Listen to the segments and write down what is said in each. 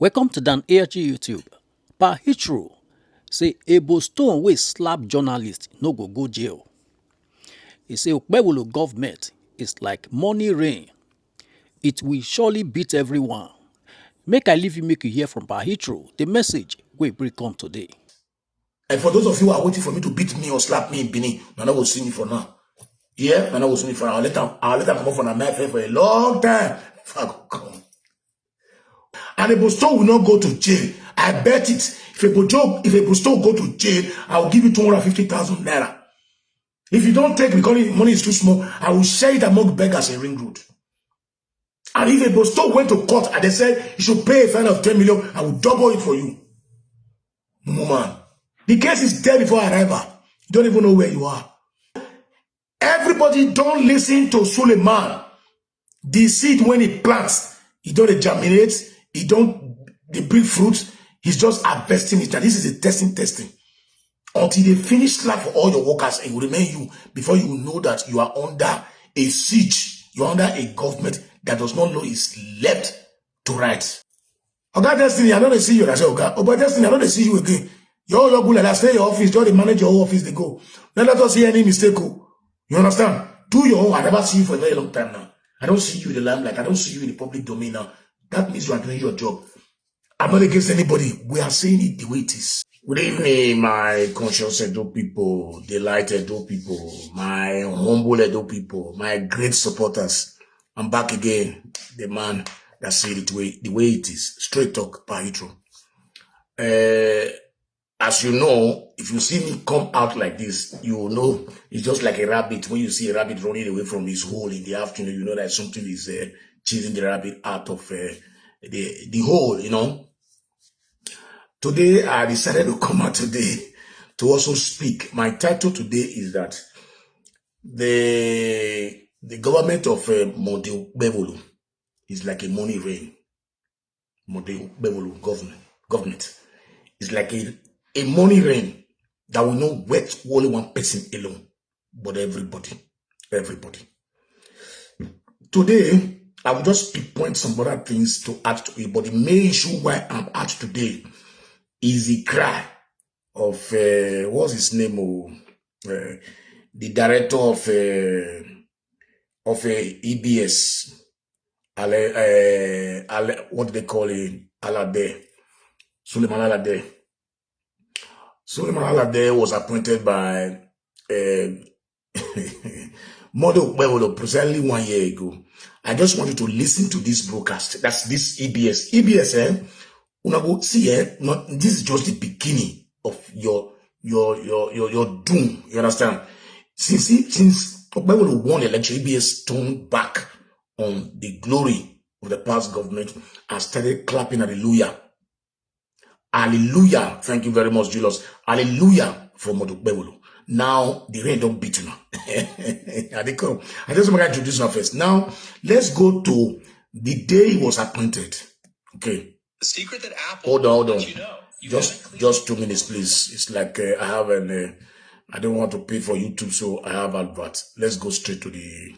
Welcome to Dan ARG YouTube. Per Hitro say Ebo Stone wey slap journalist no go jail. He say Okpebholo government is like money rain. It will surely beat everyone. Make I leave you make you hear from Per Hitro the message wey bring come today. And for those of you who are waiting for me to beat me or slap me in Benin, Nana will see me for now. Yeah, Nana will see me for now. I'll let them come up from America for a long time. Come. And Ebo Stone will not go to jail. I bet it. If Ebo Stone go to jail, I will give you 250,000 naira. If you don't take because the money is too small, I will share it among beggars in Ring Road. And if Ebo Stone went to court and they said you should pay a fine of 10 million, I will double it for you. No man. The case is there before arrival. You don't even know where you are. Everybody don't listen to Suleiman. The seed when it plants, it don't germinate, it don't bring fruit. He's just harvesting it. And this is a testing. Until they finish slap for all your workers, it will remain you before you will know that you are under a siege. You are under a government that does not know its left to right. Okay, Destiny, I know they see you. I say, okay, but Destiny, I know they see you again. You're good like that. Stay in your office. Just manage your own office. They go. Don't let us see any mistake. You understand? Do your own. I never see you for a very long time now. I don't see you in the limelight. I don't see you in the public domain now. That means you are doing your job. I'm not against anybody. We are saying it the way it is. Good evening, my conscious Edo people, delighted Edo people, my humble Edo people, my great supporters. I'm back again. The man that said it the way it is. Straight talk, Per Hitro. As you know, if you see me come out like this, you will know it's just like a rabbit. When you see a rabbit running away from his hole in the afternoon, you know that something is chasing the rabbit out of the hole, you know. Today, I decided to come out today to also speak. My title today is that the government of Okpebholo is like a money rain. Okpebholo government is like a money rain that will not wet only one person alone, but everybody. Today, I will just pinpoint some other things to add to it, but the main issue why I'm at today is the cry of, what's his name? The director of EBS, what do they call it? Suleiman Alade. Suleiman Alade was appointed by Okpebholo precisely 1 year ago. I just want you to listen to this broadcast. That's this EBS. EBS, see, this is just the beginning of your doom. You understand? Since Okpebholo won the election, EBS turned back on the glory of the past government and started clapping hallelujah. Hallelujah. Thank you very much, Julius. Hallelujah for Okpebholo. Now, the rain don't beat you now. I just want to introduce you first. Now, let's go to the day he was appointed. Okay. The secret that Apple hold on. You know, just 2 minutes, please. It's like I have I don't want to pay for YouTube, so I have advert. Let's go straight to the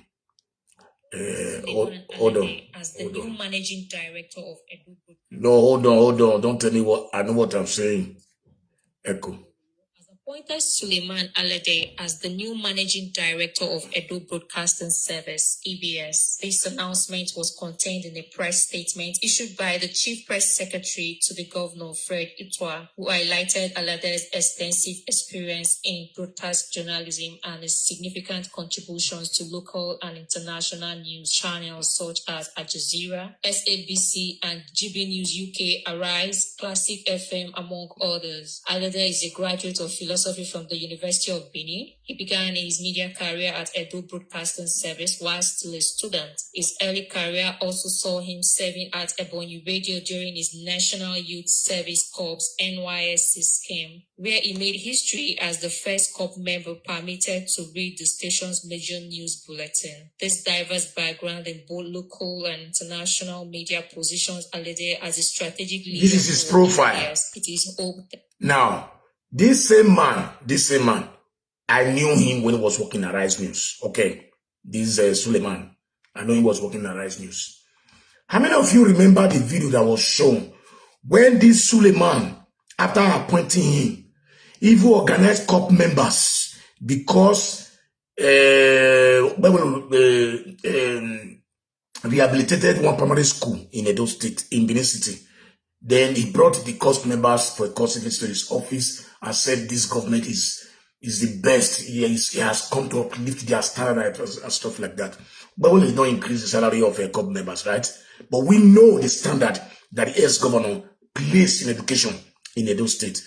hold on. As the new managing director of Edo. No, hold on. Don't tell me what I know what I'm saying. Echo. Appointed Suleiman Alade as the new managing director of Edo Broadcasting Service, EBS. This announcement was contained in a press statement issued by the Chief Press Secretary to the Governor, Fred Itwa, who highlighted Alade's extensive experience in broadcast journalism and his significant contributions to local and international news channels such as Al Jazeera, SABC, and GB News UK, Arise, Classic FM, among others. Alade is a graduate of philosophy from the University of Benin. He began his media career at Edo Broadcasting Service while still a student. His early career also saw him serving at Ebonyi Radio during his National Youth Service Corps NYSC scheme, where he made history as the first corps member permitted to read the station's major news bulletin. This diverse background in both local and international media positions Alade as a strategic leader. This is his profile. Yes, it is hoped. Now, this same man, I knew him when he was working at Rise News. Okay, this Suleiman, I know he was working at Rise News. How many of you remember the video that was shown When this Suleiman, after appointing him, even organized COP members because rehabilitated one primary school in Edo State, in Benin City. Then he brought the cost members for a cost visit to his office and said this government is the best. He has come to uplift their standard and stuff like that. But we did not increase the salary of COP members, right? But we know the standard that the ex-governor placed in education in Edo State.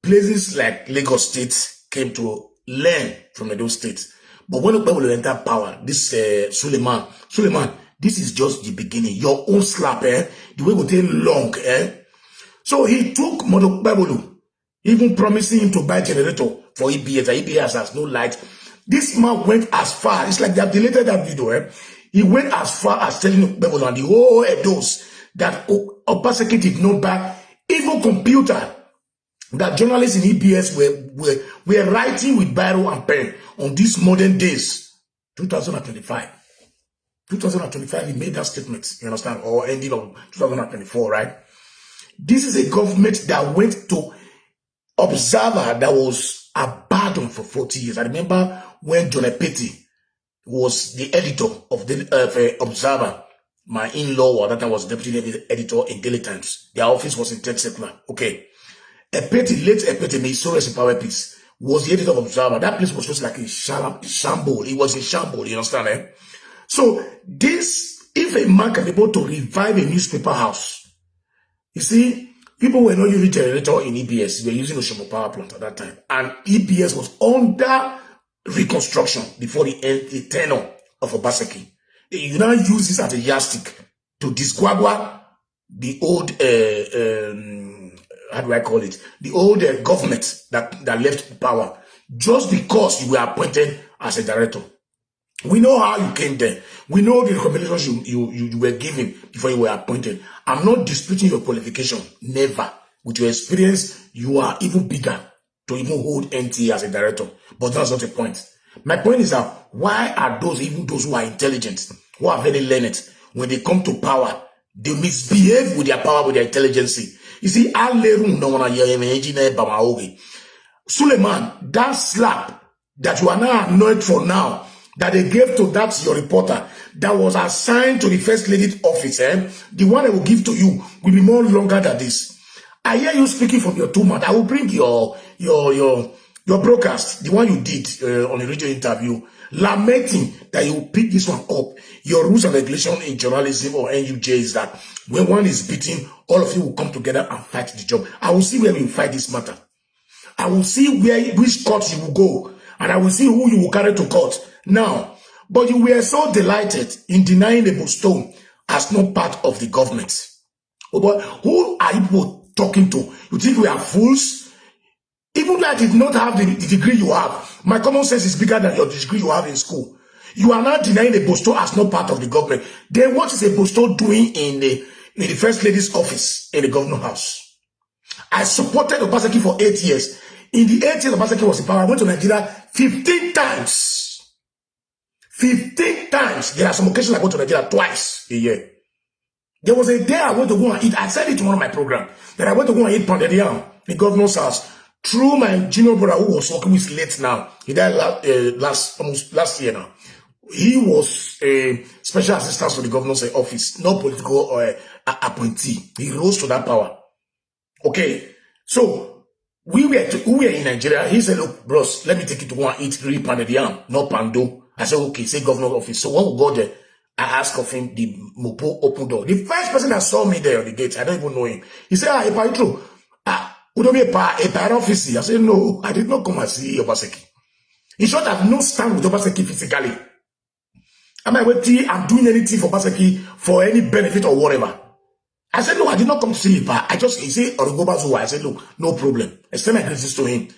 Places like Lagos State came to learn from Edo State. But when Okpebholo enter power, this Suleiman, this is just the beginning. Your own slap, the way will take long, So he took Okpebholo, even promising him to buy generator for EBS. EBS has no light. This man went as far. It's like they have deleted that video. He went as far as telling Okpebholo and the whole Edos that Obaseki did not buy even computer. That journalists in EBS were writing with biro and pen on these modern days. 2025. 2025, he made that statement, you understand, or ending of 2024, right? This is a government that went to Observer that was abandoned for 40 years. I remember when John Epeti was the editor of the Observer. My in-law, or that time, was deputy editor in Daily Times. Their office was in Third Circular. Okay. Epeti, late Epeti, may so rest in power, peace, was the editor of Observer. That place was just like a shamble. It was in shamble, you understand, So this, if a man can be able to revive a newspaper house, you see, people were not using generator in EBS. They were using Oshomo power plant at that time. And EBS was under reconstruction before the tenure of Obaseki. You now use this as a yardstick to disquagua the old, how do I call it? The old government that left power just because you were appointed as a director. We know how you came there. We know the recommendations you were given before you were appointed. I'm not disputing your qualification. Never. With your experience, you are even bigger to even hold NTA as a director. But that's not the point. My point is that why are even those who are intelligent, who are very learned, when they come to power, they misbehave with their power, with their intelligence? You see, Suleiman, that slap that you are now annoyed for now, that they gave to that your reporter that was assigned to the first lady's office, the one I will give to you will be more longer than this. I hear you speaking from your 2 months. I will bring your broadcast, the one you did on the radio interview, lamenting that you will pick this one up. Your rules and regulation in journalism or NUJ is that when one is beaten, all of you will come together and fight the job. I will see where we will fight this matter. I will see which court you will go, and I will see who you will carry to court. Now, but you were so delighted in denying Ebo Stone as not part of the government. Oh, but who are you talking to? You think we are fools? Even though I did not have the degree you have, my common sense is bigger than your degree you have in school. You are not denying Ebo Stone as not part of the government. Then what is Ebo Stone doing in the first lady's office in the governor house? I supported Obaseki for 8 years. In the 8 years Obaseki was in power, I went to Nigeria 15 times. 15 times. There are some occasions I go to Nigeria twice a year. There was a day I went to go and eat. I said it in one of my programs that I went to go and eat pounded yam in the governor's house through my junior brother who was working with late now. He died almost last year now. He was a special assistant to the governor's office, no political appointee. He rose to that power. Okay, so we were in Nigeria. He said, "Look, bros, let me take you to go and eat real pounded yam, no pando." I said, "Okay, say governor's office." So when we got there, I asked of him the Mopo open door. The first person that saw me there on the gate, I don't even know him. He said, "Epa, true. Epa office." I said, "No, I did not come and see Obaseki." In short, I have no stand with Obaseki physically. I'm doing anything for Obaseki for any benefit or whatever. I said, "No, I did not come to see Epa. He said, Orogobazuwa." I said, "Look, no problem." I sent my greetings to him.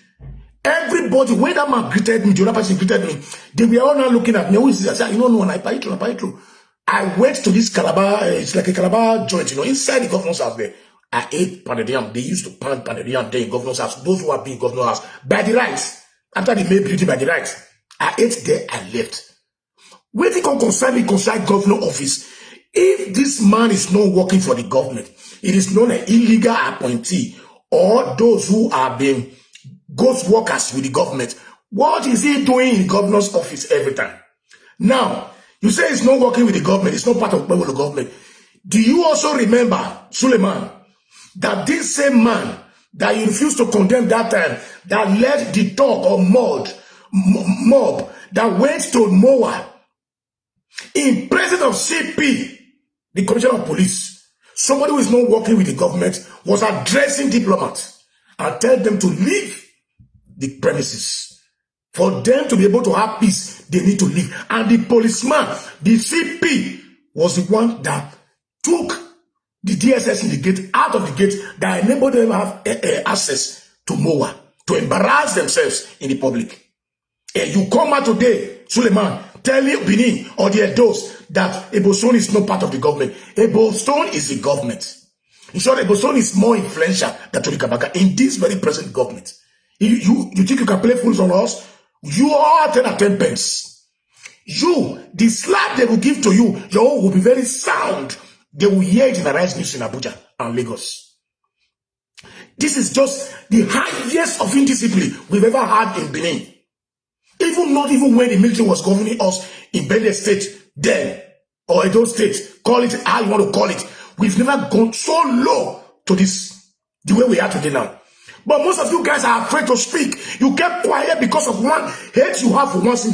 Everybody, when that man greeted me, the other person greeted me, they were all now looking at me. Who is this? I said, "You don't know, I went to this Calabar, it's like a Calabar joint, inside the governor's house there. I ate pounded yam. They used to pound pounded yam there in governor's house. Those who are being governor's house, by the right, after they made beauty by the right, I ate there, I left. Where they come concern governor office, If this man is not working for the government, it is not an illegal appointee or those who are being ghost workers with the government. What is he doing in the governor's office every time? Now, you say it's not working with the government, it's not part of Okpebholo government. Do you also remember, Suleiman, that this same man that you refused to condemn that time, that led the dog or mob that went to Moa in presence of CP, the commissioner of police, somebody who is not working with the government, was addressing diplomats and tell them to leave the premises. For them to be able to have peace, they need to leave. And the policeman, the CP, was the one that took the DSS in the gate, out of the gate, that enabled them to have access to Moa, to embarrass themselves in the public. And you come out today, Suleiman, telling Benin or the Edos that Ebo Stone is not part of the government. Ebo Stone is the government. In short, Ebo Stone is more influential than Tony Kabaka in this very present government. You think you can play fools on us? You are 10 at 10 pence. You, the slap they will give to you, your own will be very sound. They will hear it in the Rise News in Abuja and Lagos. This is just the highest of indiscipline we've ever had in Benin. Not even when the military was governing us in Benin State then, or Edo State, call it how you want to call it. We've never gone so low to this, the way we are today now. But most of you guys are afraid to speak. You kept quiet because of one hate you have for one thing.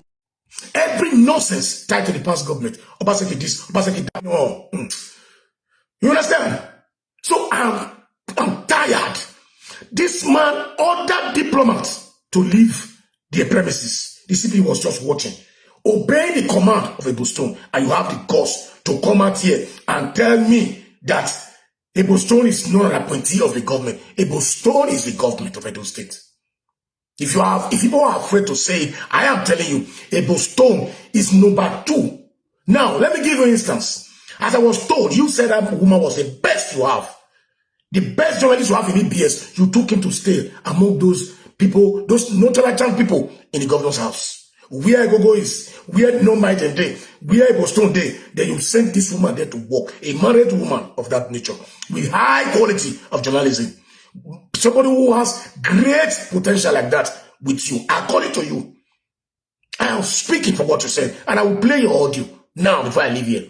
Every nonsense tied to the past government. Obaseki this, Obaseki that. No. You understand? So I'm tired. This man ordered diplomats to leave their premises. The CP was just watching. Obey the command of Ebo Stone, and you have the guts to come out here and tell me that Ebo Stone is not an appointee of the government. Ebo Stone is the government of Edo State. If people are afraid to say it, I am telling you, Ebo Stone is number 2. Now, let me give you an instance. As I was told, you said that woman was the best you have. The best journalist you have in EBS, you took him to stay among those people, those non-challenging people in the governor's house. Where Gogo is, where no might and day, where Ebo Stone day, then you send this woman there to work, a married woman of that nature, with high quality of journalism. Somebody who has great potential like that with you, according to you. I am speaking for what you said, and I will play your audio now before I leave here.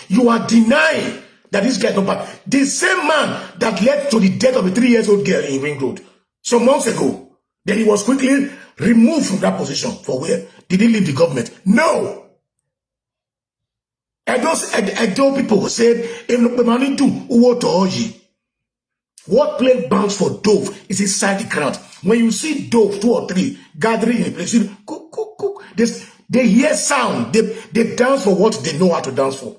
You are denying that this guy is not bad. The same man that led to the death of a 3-year-old girl in Ring Road some months ago, then he was quickly removed from that position. For where? Did he leave the government? No. I told people said, what plane bounds for dove is inside the crowd. When you see dove, 2 or 3 gathering in a place, you cook, cook, cook. They hear sound. They dance for what they know how to dance for.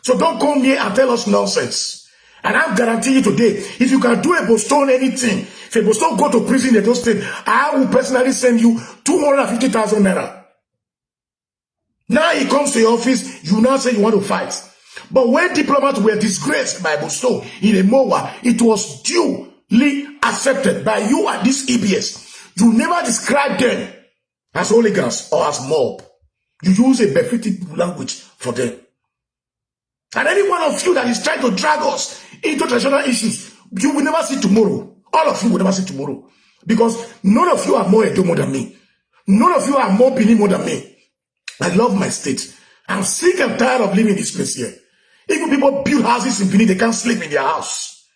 So don't come here and tell us nonsense. And I'm guaranteeing you today, if you can do Ebo Stone anything, if Ebo Stone go to prison in Edo State, I will personally send you 250,000 naira. Now he comes to your office, you now say you want to fight. But when diplomats were disgraced by Ebo Stone in a MOA, it was duly accepted by you at this EBS. You never describe them as hooligans or as mob. You use a befitting language for them. And any one of you that is trying to drag us into traditional issues, you will never see tomorrow. All of you will never see tomorrow. Because none of you are more Edo more than me. None of you are more Benin more than me. I love my state. I'm sick and tired of living in this place here. Even people build houses in Benin, they can't sleep in their house.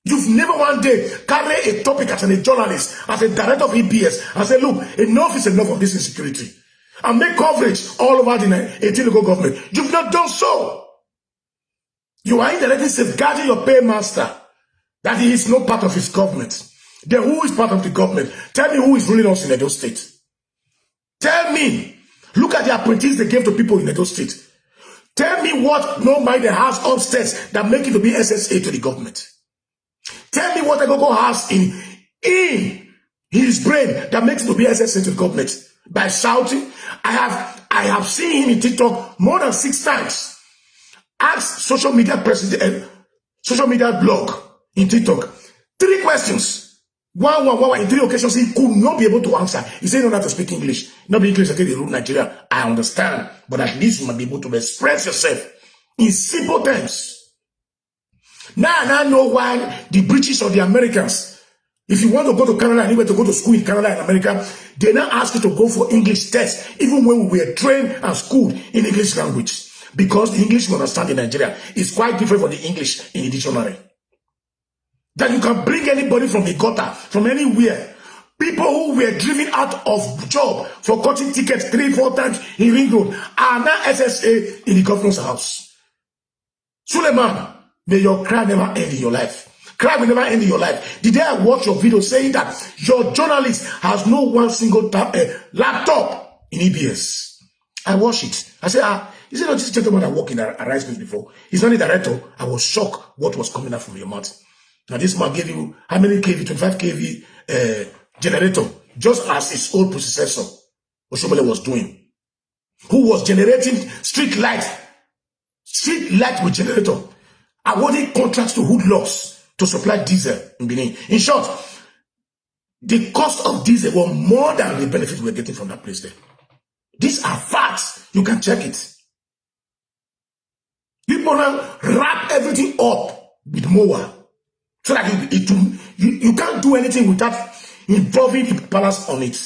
You've never one day carry a topic as a journalist, as a director of EBS, and say, look, enough is enough of this insecurity. And make coverage all over the 18 local government. You've not done so. You are indirectly safeguarding your paymaster, that he is not part of his government. Then who is part of the government? Tell me who is ruling us in Edo State. Tell me. Look at the appointees they gave to people in Edo State. Tell me what no mind they has upstairs that make it to be SSA to the government. Tell me what Egogo has in his brain that makes it to be SSA to the government. By shouting, I have seen him in TikTok more than 6 times. Ask social media president, social media blog in TikTok 3 questions. One in 3 occasions he could not be able to answer. He said, "No, not to speak English. Not be English. I tell you, rule Nigeria. I understand, but at least you might be able to express yourself In simple terms. Now I know why the British or the Americans, if you want to go to Canada, anywhere to go to school in Canada and America, they now ask you to go for English tests, even when we were trained and schooled in English language. Because the English we understand in Nigeria is quite different from the English in the dictionary. That you can bring anybody from the gutter, from anywhere. People who were driven out of job for cutting tickets 3-4 times in Ring Road are now SSA in the governor's house. Suleiman, may your cry never end in your life. Cry will never end in your life. The day I watch your video saying that your journalist has no one single laptop in EBS, I watch it. I say, is it not this gentleman that worked in Arise News before? He's not the director. I was shocked what was coming out from your mouth. Now this man gave you how many kV? 25 kV generator, just as his old predecessor, Oshobele, was doing. Who was generating street light with generator, awarding contracts to hoodlums to supply diesel in Benin. In short, the cost of diesel were more than the benefit we're getting from that place there. These are facts. You can check it. People now wrap everything up with mower. So that you can't do anything without involving the palace on it.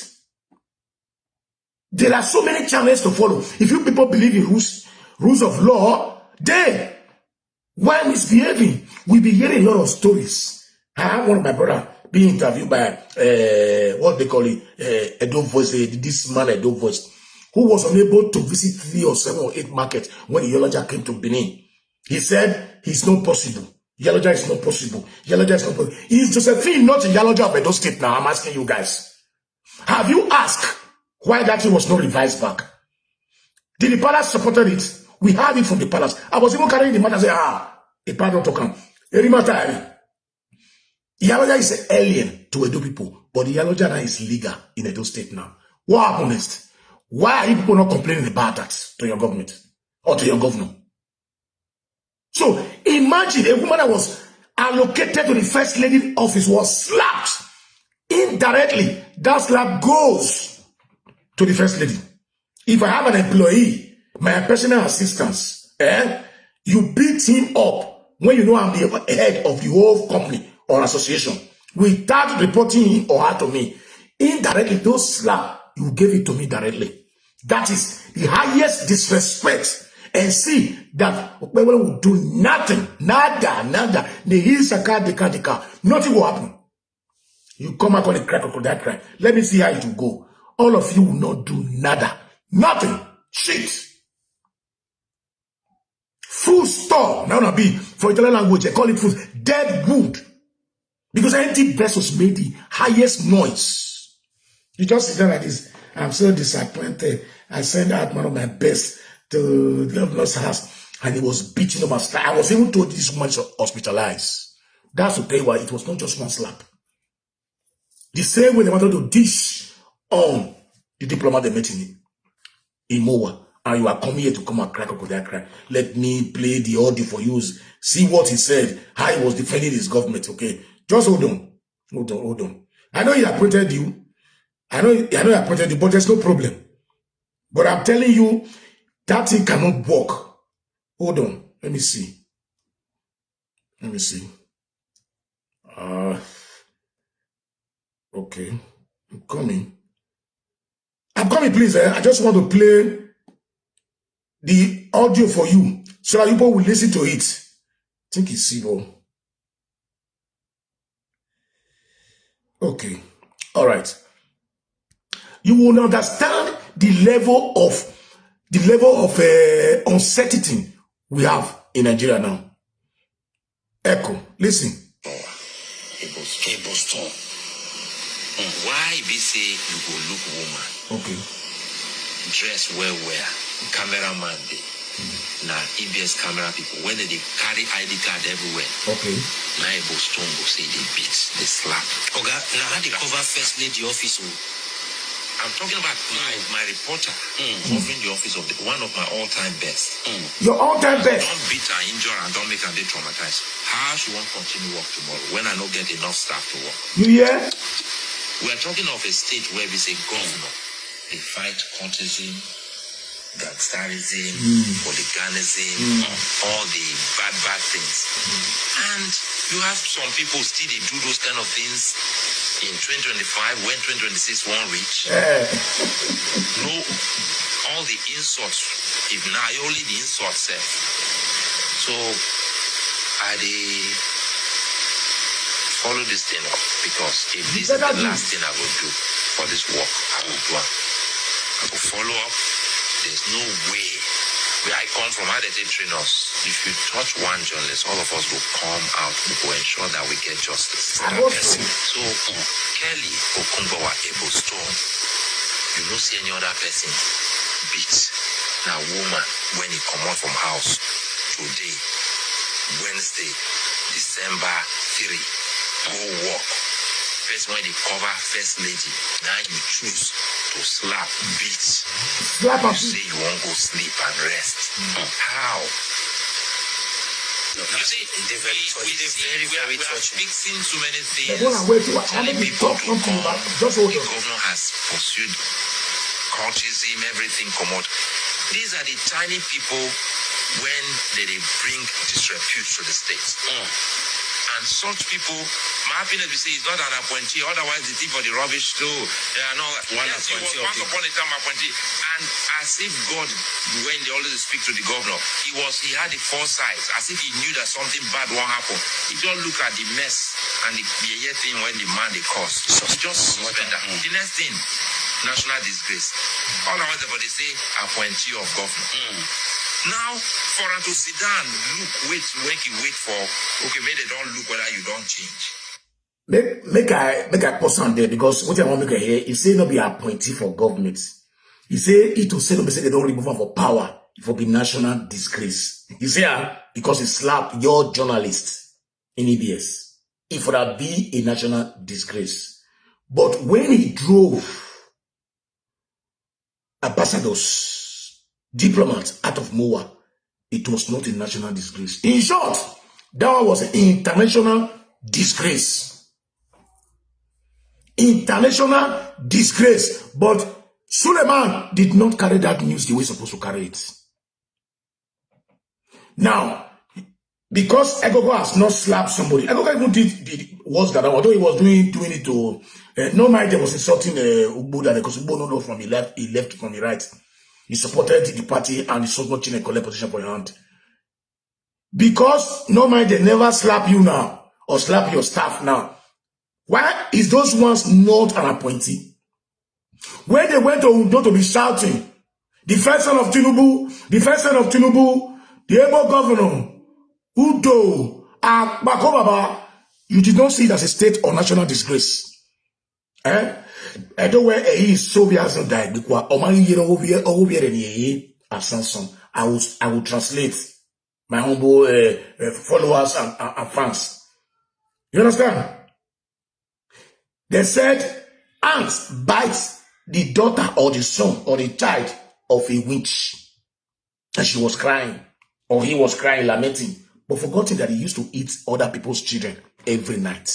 There are so many channels to follow. If you people believe in rules of law, then while misbehaving, we'll be hearing a lot of stories. I have one of my brother being interviewed by what they call it, Edo Voice, this man Edo Voice, who was unable to visit 3 or 7 or 8 markets when Yaloja came to Benin. He said it's not possible. Yaloja is not possible. Yaloja is not possible. Is Josephine not in Yaloja of Edo State now? I'm asking you guys. Have you asked why that thing was not revised back? Did the palace supported it? We had it from the palace. I was even carrying the matter and say, a pardon to come. Yaloja is an alien to Edo people, but the Yaloja now is legal in Edo State now. What happened next? Why are you people not complaining about that to your government or to your governor? So imagine a woman that was allocated to the first lady office was slapped. Indirectly, that slap goes to the first lady. If I have an employee, my personal assistants, you beat him up when you know I'm the head of the whole company or association without reporting him or her to me. Indirectly, those slap, you gave it to me directly. That is the highest disrespect. And see that Okpebholo will do nothing. Nada. Nothing will happen. You come out on the crack of that cry. Let me see how it will go. All of you will not do nada. Nothing. Shit. Full stop. Now be for Italian language, they call it full. Dead wood. Because empty vessels made the highest noise. You just sit there like this. I'm so disappointed. I sent out one of my best to the governor's house, and he was beating up my slap. I was even told this woman is hospitalized. That's to tell you why it was not just one slap. The same way they wanted to dish on the diplomat they met in Moa, and you are coming here to come and crack up with that cry. Let me play the audio for you. See what he said, how he was defending his government. Okay, just hold on. I know he appointed you. I know he appointed you, but there's no problem. But I'm telling you, that thing cannot work. Hold on. Let me see. Okay. I'm coming, please. I just want to play the audio for you so that people will listen to it. I think it's Ebo. Okay. All right. You will understand the level of uncertainty we have in Nigeria now. Echo, listen. Ebo Stone. Why be say you go look woman? Okay. Dress well, cameraman day. Now EBS camera people when they carry ID card everywhere. Okay. Now Ebo Stone go say they beat, they slap. Oga, now how they cover first lady office? I'm talking about my reporter covering the office of one of my all-time best. Your all-time best? Don't beat her, injure her, don't make her dey traumatized. How she won't continue work tomorrow when I don't get enough staff to work? You hear? We are talking of a state where we say governor, they fight courtesan, gangsterism, hooliganism, all the bad things. And you have some people still they do those kind of things in 2025 when 2026 won't reach. No, all the insults, if now only the insults self. So I follow this thing up because if this is the last thing I will do for this work, I will do it. I will follow up. There's no way where I come from, how they train us. If you touch one journalist, all of us will come out, we will ensure that we get justice for that person. So Kelly Okunbowa Ebo Stone, you don't see any other person beat a woman when he come out from house today, Wednesday, December 3, go walk. First when they cover first lady, now you choose to slap, beat. You say you won't go sleep and rest. How? You see, we are fixing so many things. Telling people to come. The governor has pursued cultism, everything come out. These are the tiny people when they bring disrepute to the state. And such people, my happiness we say is not an appointee, otherwise the thief for the rubbish too. No, yes, he was once upon a time appointee. And as if God, when they always speak to the governor, he had the foresight, as if he knew that something bad won't happen. He just look at the mess and the thing when the man they caused. So he just suspend that. The next thing, national disgrace. All I want to say, appointee of governor. Now, for her to sit down, wait for, okay, maybe they don't look whether you don't change. Make I pause on there because what I want to make here, he say no be appointee for government. He say it to say no be say they don't remove her for power, it will be national disgrace. He say because he slapped your journalist in EBS, it would be a national disgrace. But when he drove ambassadors, diplomats out of Moa, it was not a national disgrace. In short, that one was an international disgrace. International disgrace. But Suleiman did not carry that news the way he's supposed to carry it. Now, because Egogo has not slapped somebody, Egogo even did worse than that, although he was doing it to no mind was insulting Ugbo because Ugbo no know from he left from the right. He supported the party and he saw not in a collect position for your hand. Because no mind they never slap you now or slap your staff now. Why is those ones not an appointee? When they went to Udo to be shouting, the first son of Tinubu, the Ebo governor, Udo, Bakobaba, you did not see it as a state or national disgrace. I don't where he is so hasn't died because I will translate my humble followers and fans. You understand? They said ants bites the daughter or the son or the child of a witch. And she was crying, or he was crying, lamenting, but forgetting that he used to eat other people's children every night.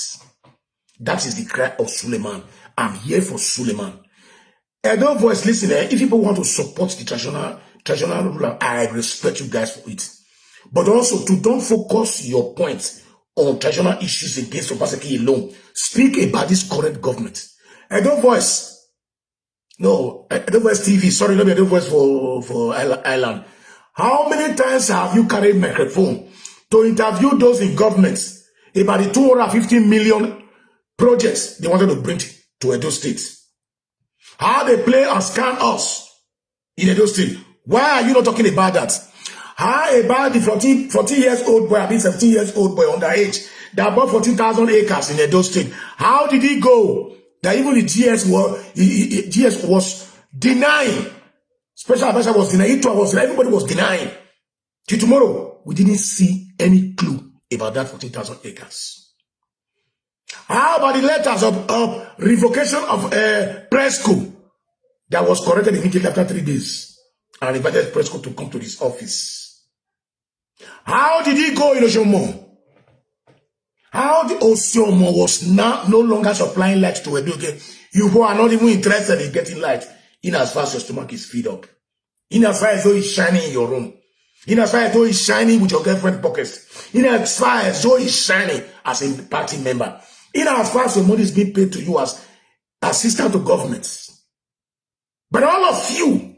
That is the cry of Suleiman. I'm here for Suleiman. Edo voice, listen, if people want to support the traditional ruler, I respect you guys for it. But also, don't focus your points on traditional issues against Obaseki alone. Speak about this current government. Edo voice, no, Edo voice TV, sorry, let me Edo voice for Ireland. How many times have you carried microphone to interview those in government about the 250 million projects they wanted to bring to Edo State? How they play and scam us in Edo State? Why are you not talking about that? How about the 14 years old boy, I mean 17 years old boy underage that bought 14,000 acres in Edo State? How did he go? That even the GS was denying. Special advisor was denying. Everybody was denying. Till tomorrow, we didn't see any clue about that 14,000 acres. How about the letters of revocation of Presco that was corrected immediately after 3 days and invited Presco to come to this office? How did he go in Oshomo? How the Oshomo was now no longer supplying light to Edo? You who are not even interested in getting light in as fast as your stomach is filled up. In as far as though it's shining in your room. In as far as though it's shining with your girlfriend pockets. In as far as though it's shining as a party member. In as far as your money is being paid to you as assistant to governments. But all of you,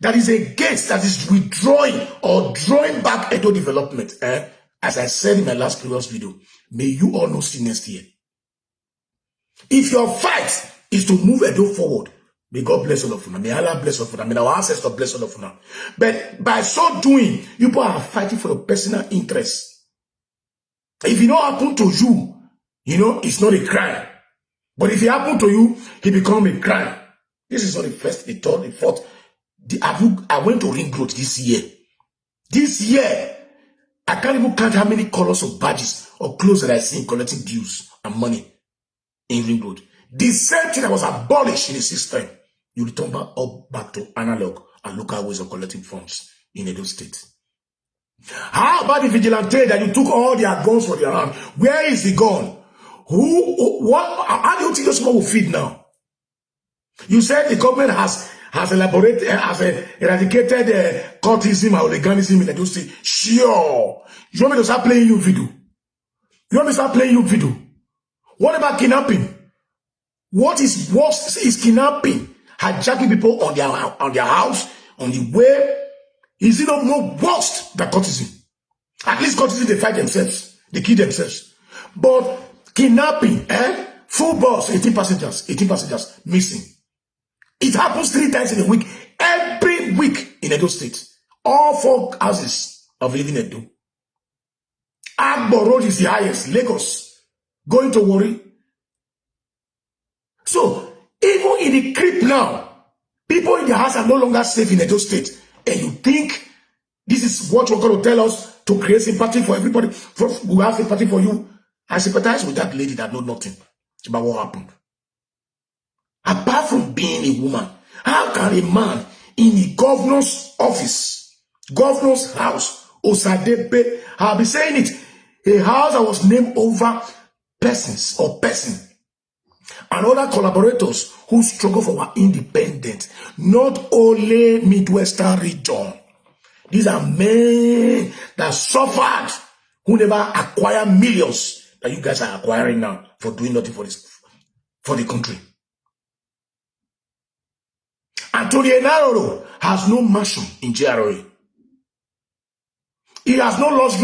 that is against, that is withdrawing or drawing back Edo development, as I said in my last previous video, may you all know see next year. If your fight is to move Edo forward, may God bless all of you. May Allah bless all of you. May our ancestors bless all of you. But by so doing, you people are fighting for your personal interests. If it don't happen to you, it's not a crime. But if it happened to you, it becomes a crime. This is not the first, the third, the fourth. I went to Ring Road this year. This year, I can't even count how many colors of badges or clothes that I see collecting dues and money in Ring Road. The same thing that was abolished in the system, you return back to analog and local ways of collecting funds in Edo State. How about the vigilante that you took all their guns from their hand? Where is the gun? How do you think those people will feed now? You said the government has eradicated cultism or legalism in Edo State. Sure. You want me to start playing you video? What about kidnapping? What is worse is kidnapping, hijacking people on their house, on the way. Is it not more worse than cultism? At least cultism, they fight themselves. They kill themselves. But kidnapping, full bus, 18 passengers missing. It happens 3 times in a week, every week in Edo State. All 4 houses of living Edo. Agbo Road is the highest, Lagos. Going to worry. So, even in the creep now, people in the house are no longer safe in Edo State. And you think this is what you're going to tell us to create sympathy for everybody? We have sympathy for you. I sympathize with that lady that know nothing about what happened. Apart from being a woman, how can a man in the governor's office, governor's house, Osadepe, I'll be saying it, a house that was named over persons or person, and other collaborators who struggle for our independence, not only Midwestern region. These are men that suffered, who never acquired millions that you guys are acquiring now for doing nothing for the country. Juliet Enabulele has no mansion in GRA. He has no lost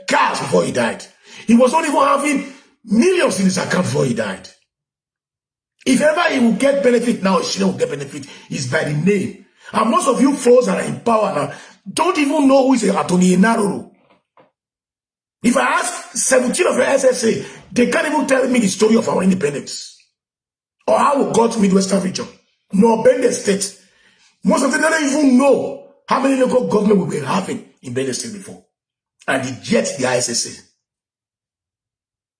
cars before he died. He was not even having millions in his account before he died. If ever he will get benefit now, he will get benefit is by the name. And most of you folks that are in power now don't even know who is Juliet Enabulele. If I ask 17 of your SSA, they can't even tell me the story of our independence or how we got to Midwestern region, nor Benue State. Most of them don't even know how many local government we were having in Benue State before, and yet the ISSA.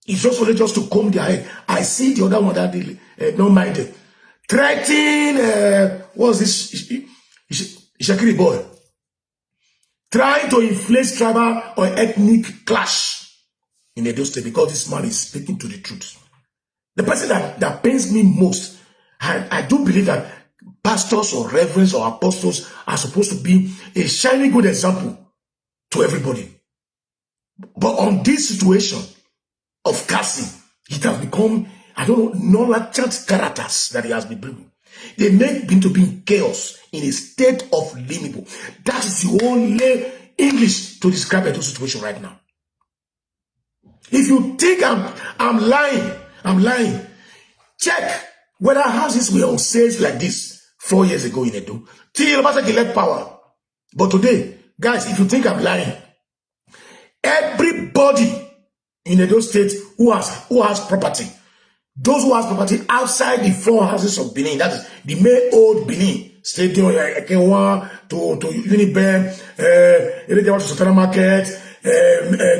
It's just only just to comb their head. I see the other one that don't mind it. Threatening, what's this? Shakiri boy. Trying to inflate tribal or ethnic clash in Edo State because this man is speaking to the truth. The person that pains me most, I do believe that pastors or reverends or apostles are supposed to be a shining good example to everybody. But on this situation of casting, it has become, I don't know, non-latent characters that he has been bringing. They make him to be in chaos, in a state of limbo. That is the only English to describe the situation right now. If you think I'm lying, check whether houses were on sales like this 4 years ago in Edo. Till Obaseki left power. But today, guys, if you think I'm lying, everybody in Edo State who has property, those who has property outside the 4 houses of Benin, that is the main old Benin, Stadium, Ekewa, to Unibem, to Sotana Market,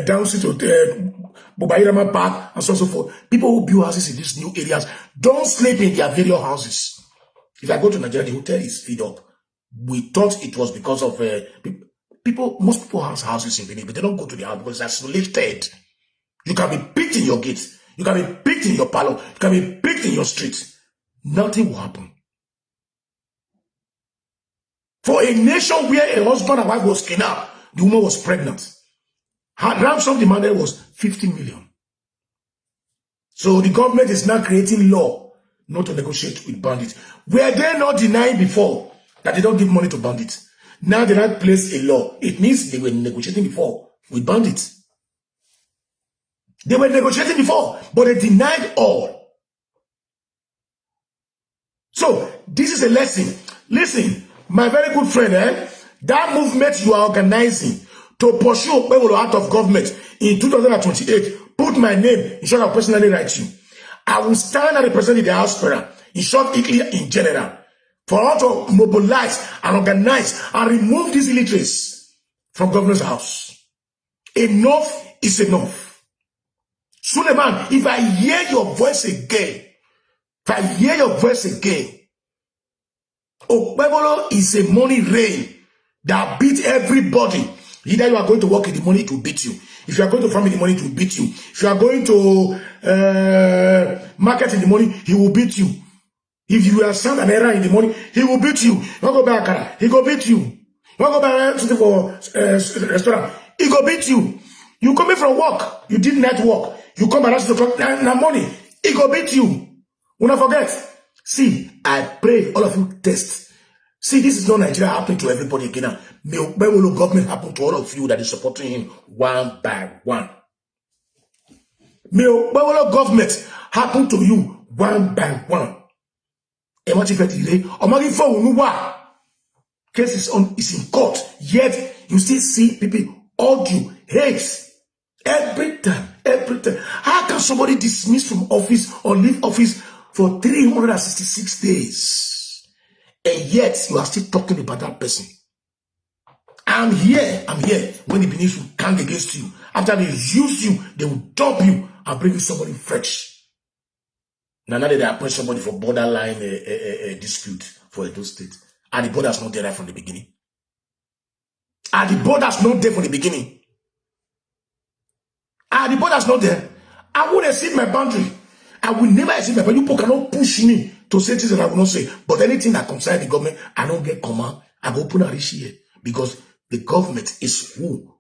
down to Bobairama Park, and so on and so forth. People who build houses in these new areas don't sleep in their various houses. If I go to Nigeria, the hotel is filled up. We thought it was because of most people have houses in Benin, but they don't go to the house because it's isolated. You can be picked in your gates. You can be picked in your parlor. You can be picked in your streets. Nothing will happen. For a nation where a husband and wife was kidnapped, the woman was pregnant. Her ransom demanded was 50 million. So the government is now creating law not to negotiate with bandits. Were they not denying before that they don't give money to bandits? Now they have placed a law. It means they were negotiating before with bandits. They were negotiating before, but they denied all. So this is a lesson. Listen, my very good friend, that movement you are organizing to pursue Okpebholo out of government in 2028, put my name, in short, I'll personally write you. I will stand and represent the diaspora, in short, Italy in general, for us to mobilize and organize and remove these illiterates from governor's house. Enough is enough. Suleiman, if I hear your voice again, Okpebholo is a money rain that beat everybody. Either you are going to work in the money, it will beat you. If you are going to farm in the money, it will beat you. If you are going to market in the money, he will beat you. If you are sound an error in the money, he will beat you. You want to go buy a car, he go beat you. You want to go buy something for restaurant, he go beat you. You coming from work, you did night work, you come around 6 o'clock, now money, he go beat you. Will not forget. See, I pray all of you test. See, this is not Nigeria happening to everybody again. May Okpebholo government happen to all of you that is supporting him one by one. May Okpebholo government happen to you one by one. Case is in court, yet you still see people argue, hate, every time. How can somebody dismiss from office or leave office for 366 days? And yet you are still talking about that person. I'm here when the Benin will come against you. After they use you, they will dump you and bring you somebody fresh. Now they appoint somebody for borderline dispute for Edo State. And the border's not there right from the beginning. And the border's not there from the beginning. And the border's not there. I won't exceed my boundary. I will never exceed my boundary. You people cannot push me to say things that I will not say. But anything that concerns the government, I don't get command. I go open a reach here. Because the government is who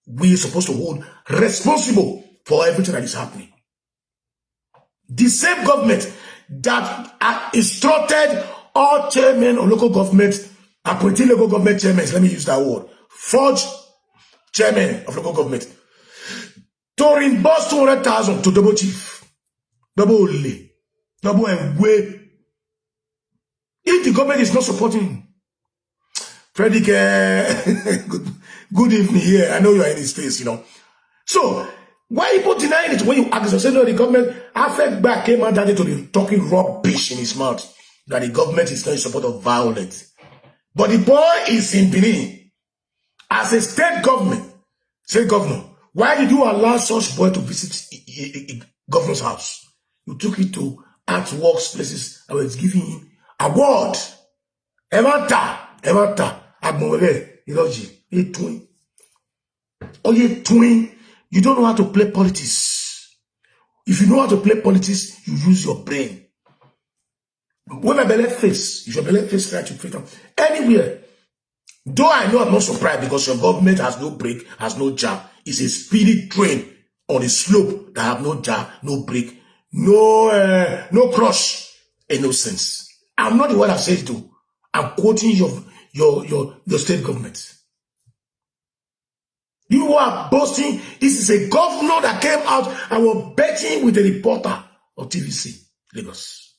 we are supposed to hold responsible for everything that is happening. The same government that instructed all chairmen of local government, appointing local government chairmen, let me use that word, forged chairmen of local government, to reimburse 200,000 to double chief, double ole, double way. If the government is not supporting him, Frederick, good evening here. I know you are in his face, you know. So, why people denying it? When you ask them, say, no, the government, Affect back came out that day to be talking rubbish in his mouth, that the government is not in support of violence. But the boy is in Benin. As a state government, say, governor, why did you allow such boy to visit a governor's house? You took it to artworks places. I was giving him award. Evanta, Agmowele, you twin. Oh, you twin. You don't know how to play politics. If you know how to play politics, you use your brain. When my belly face, if your belly face try to fit on anywhere. Though I know I'm not surprised because your government has no brake, has no jar. It's a speedy train on a slope that have no jar, no brake, no crush, and no sense. I'm not the one that said it to. I'm quoting your state government. You are boasting. This is a governor that came out and was betting with a reporter of TVC, Lagos.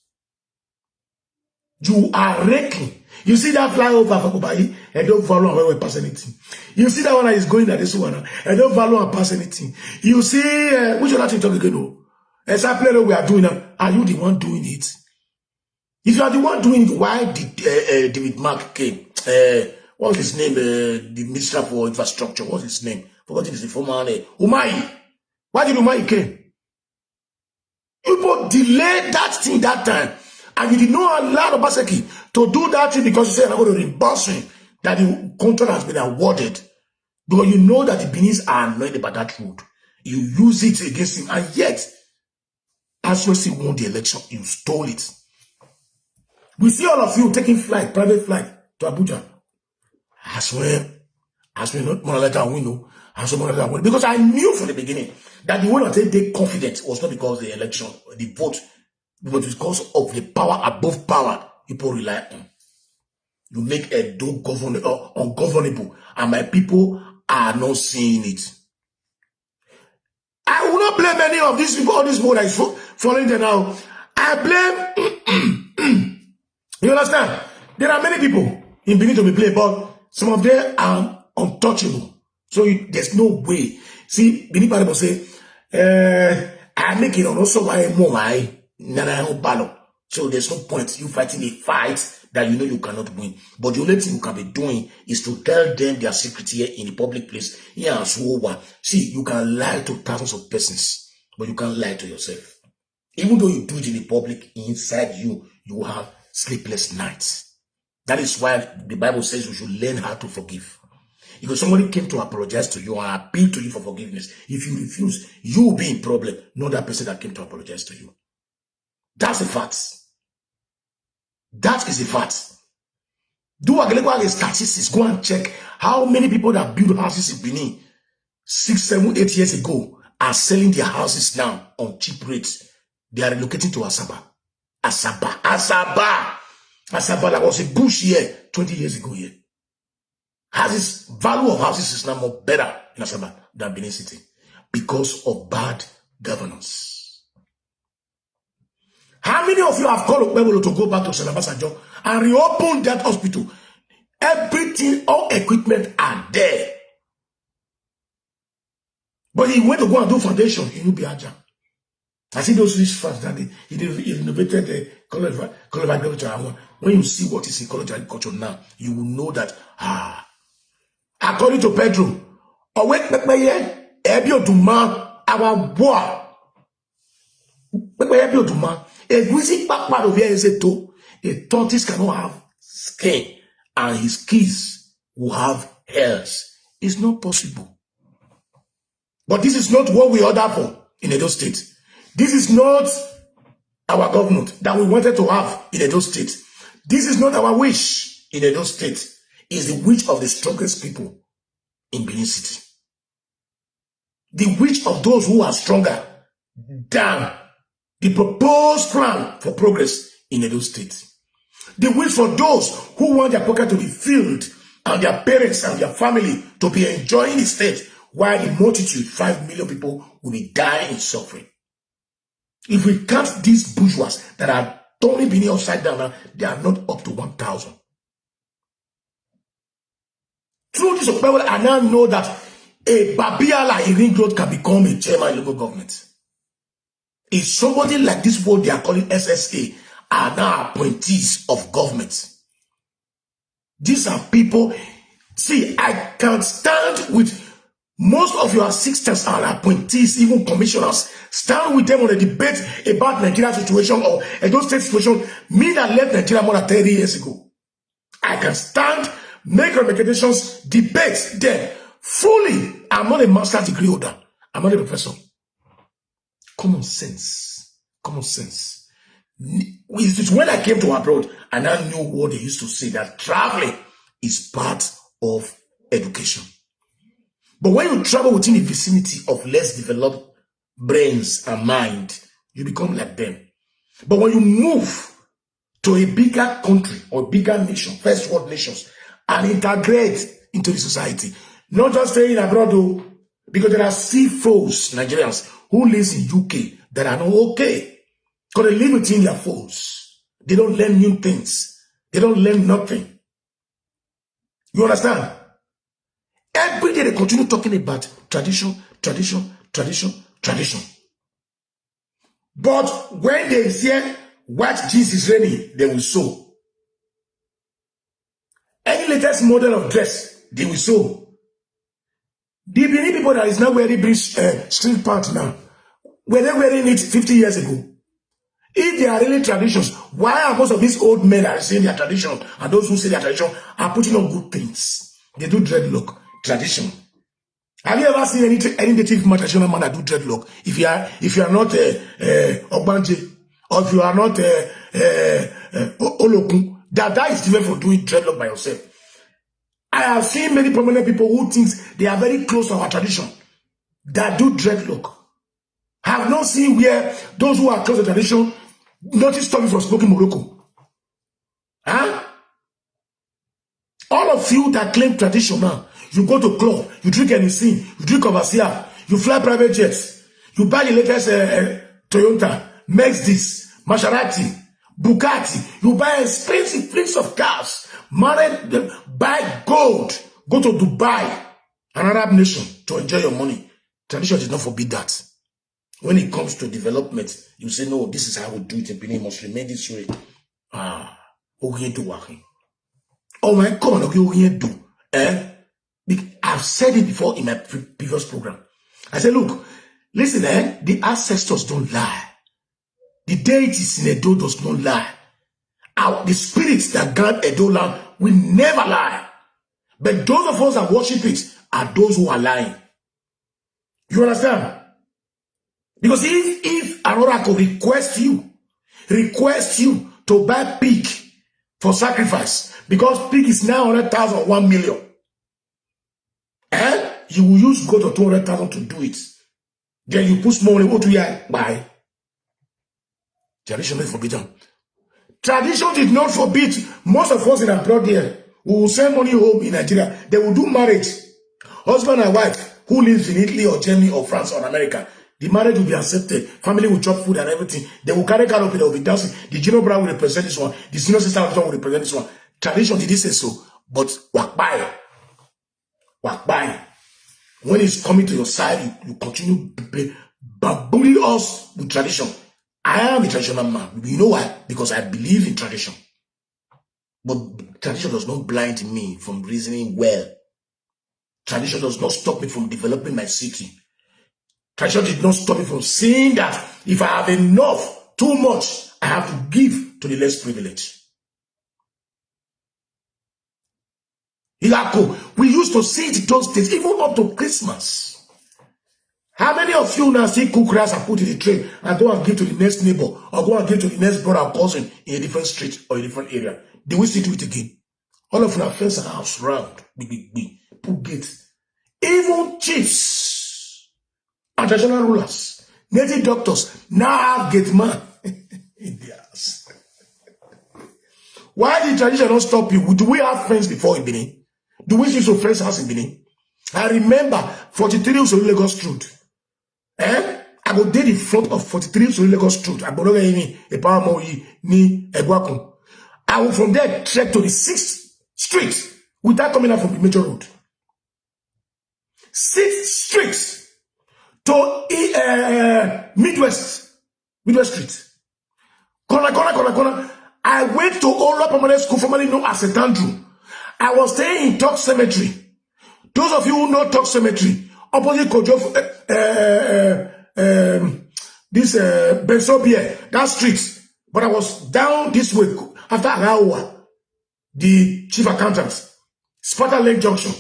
You are raking. You see that flyover for Kobai, and don't follow and we pass anything. You see that one that is going at this one, and don't follow and pass anything. You see, which other thing talk again? Exactly what we are doing now. Are you the one doing it? If you are the one doing it, why did David Mark came? What's his name? The Minister for Infrastructure. What's his name? Forgot his former name. Umahi. Why did Umahi came? You both delayed that thing that time. And you did not allow Obaseki to do that thing because you said, I'm going to reimburse him that the contract has been awarded. Because you know that the Benin's are annoyed about that road. You use it against him. And yet, as you won the election, you stole it. We see all of you taking flight, private flight to Abuja. I swear not more like I win, I swear more like I win. Because I knew from the beginning that the way I take confidence was not because of the election, the vote, but because of the power above power people rely on. You make Edo ungovernable, and my people are not seeing it. I will not blame any of these people, all these people that is following them now. I blame, you understand? There are many people in Benin to be blamed, but some of them are untouchable. So there's no way. See, Benin people say, I make it on also why more why Nana. So there's no point you fighting a fight that you know you cannot win. But the only thing you can be doing is to tell them their secret here in the public place. Yeah, so see, you can lie to thousands of persons, but you can't lie to yourself. Even though you do it in the public, inside you have sleepless nights. That is why the Bible says you should learn how to forgive. If somebody came to apologize to you and appeal to you for forgiveness, if you refuse, you will be in problem, not that person that came to apologize to you. That's a fact. That is a fact. Do a statistics. Go and check how many people that build houses in Benin 6, 7, 8 years ago are selling their houses now on cheap rates. They are relocating to Asaba. Asaba that was a bush here 20 years ago here. Value of houses is now more better in Asaba than Benin City because of bad governance. How many of you have called Okpebholo to go back to Selabasajo and reopen that hospital? Everything, all equipment are there. But he went to go and do foundation in Ubiaja. I see those rich funds that he innovated the college of agriculture. When you see what is in college of agriculture now, you will know that, according to Pedro, our boy, a tortoise cannot have skin and his kids will have hairs. It's not possible. But this is not what we order for in Edo State. This is not our government that we wanted to have in Edo State. This is not our wish in Edo State. It's the wish of the strongest people in Benin City. The wish of those who are stronger than the proposed plan for progress in Edo State. The wish for those who want their pocket to be filled and their parents and their family to be enjoying the state while the multitude, 5 million people, will be dying in suffering. If we count these bourgeois that are totally being upside down, they are not up to 1,000. Through this Okpebholo, I now know that a Babiala in Ring Road can become a chairman in local government. If somebody like this, what they are calling SSA, are now appointees of government. These are people. See, I can stand with most of your assistants and appointees, even commissioners, stand with them on a debate about Nigeria situation or Edo State situation. Me that left Nigeria more than 30 years ago. I can stand, make recommendations, debate them fully. I'm not a master's degree holder. I'm not a professor. Common sense. Common sense. It's when I came to abroad and I knew what they used to say, that traveling is part of education. But when you travel within the vicinity of less developed brains and mind, you become like them. But when you move to a bigger country or bigger nation, first world nations, and integrate into the society, not just staying abroad though, because there are CFOs, Nigerians, who live in UK that are not okay. Because they live within their foes. They don't learn new things. They don't learn nothing. You understand? Every day they continue talking about tradition. But when they say white jeans is raining, they will sew. Any latest model of dress, they will sew. The Benin people that is now wearing string pants now, were they wearing it 50 years ago? If they are really traditions, why are most of these old men that are saying their tradition and those who say their tradition are putting on good things? They do dreadlock, tradition. Have you ever seen any native traditional man that do dreadlock? If you are not Ogbanje, or if you are not Olokun, that is different from doing dreadlock by yourself. I have seen many prominent people who think they are very close to our tradition that do dreadlock. I have not seen where those who are close to tradition notice stopping from smoking Morocco. Huh? All of you that claim tradition now, you go to club, you drink anything, you drink overseer, you fly private jets, you buy the latest Toyota, Mercedes, Maserati, Bugatti, you buy expensive fleets of cars, marry them, buy gold, go to Dubai, an Arab nation, to enjoy your money. Tradition did not forbid that. When it comes to development, you say, no, this is how we do it in Benin, must remain this way. Okay, do working. Oh my God, okay, do. I've said it before in my previous program. I said, look, listen, the ancestors don't lie. The deities in Edo does not lie. The spirits that guard Edo land will never lie. But those of us that worship it are those who are lying. You understand? Because if an oracle requests you to buy pig for sacrifice, because pig is 900,000, 1 million, and you will use goat or 200,000 to do it. Then you put small money, what do you buy? Tradition is forbidden. Tradition did not forbid. Most of us in abroad here, we will send money home in Nigeria. They will do marriage. Husband and wife who lives in Italy or Germany or France or America. The marriage will be accepted. Family will chop food and everything. They will carry canopy, they will be dancing. The junior brother will represent this one. The senior sister will represent this one. Tradition did say so. But walk by. When it's coming to your side, you continue bullying us with tradition. I am a traditional man. You know why? Because I believe in tradition. But tradition does not blind me from reasoning well. Tradition does not stop me from developing my city. Tradition did not stop me from seeing that if I have enough, too much, I have to give to the less privileged. We used to see it those days, even up to Christmas. How many of you now see cook rice and put in the tray and go and give to the next neighbor or go and give to the next brother or cousin in a different street or a different area? Do we still do it again? All of them fence a house round, put gates. Even chiefs and traditional rulers, native doctors now have gate man in their house. Why did tradition not stop you? Do we have friends before in Benin? Do we use a friend's house in Benin? I remember 43 Usori Lagos Road. I go did the front of 43 Usori Lagos Road. I will from there trek to the 6th street without coming out from the major road. 6th street to Midwest Street. Corner. I went to Ola Permanent School, formerly known as St. Andrew. I was staying in Talk Cemetery. Those of you who know Talk Cemetery, opposite Kojo, Bensobie, that street. But I was down this way after Arawa, the chief accountant, Sparta Lake Junction.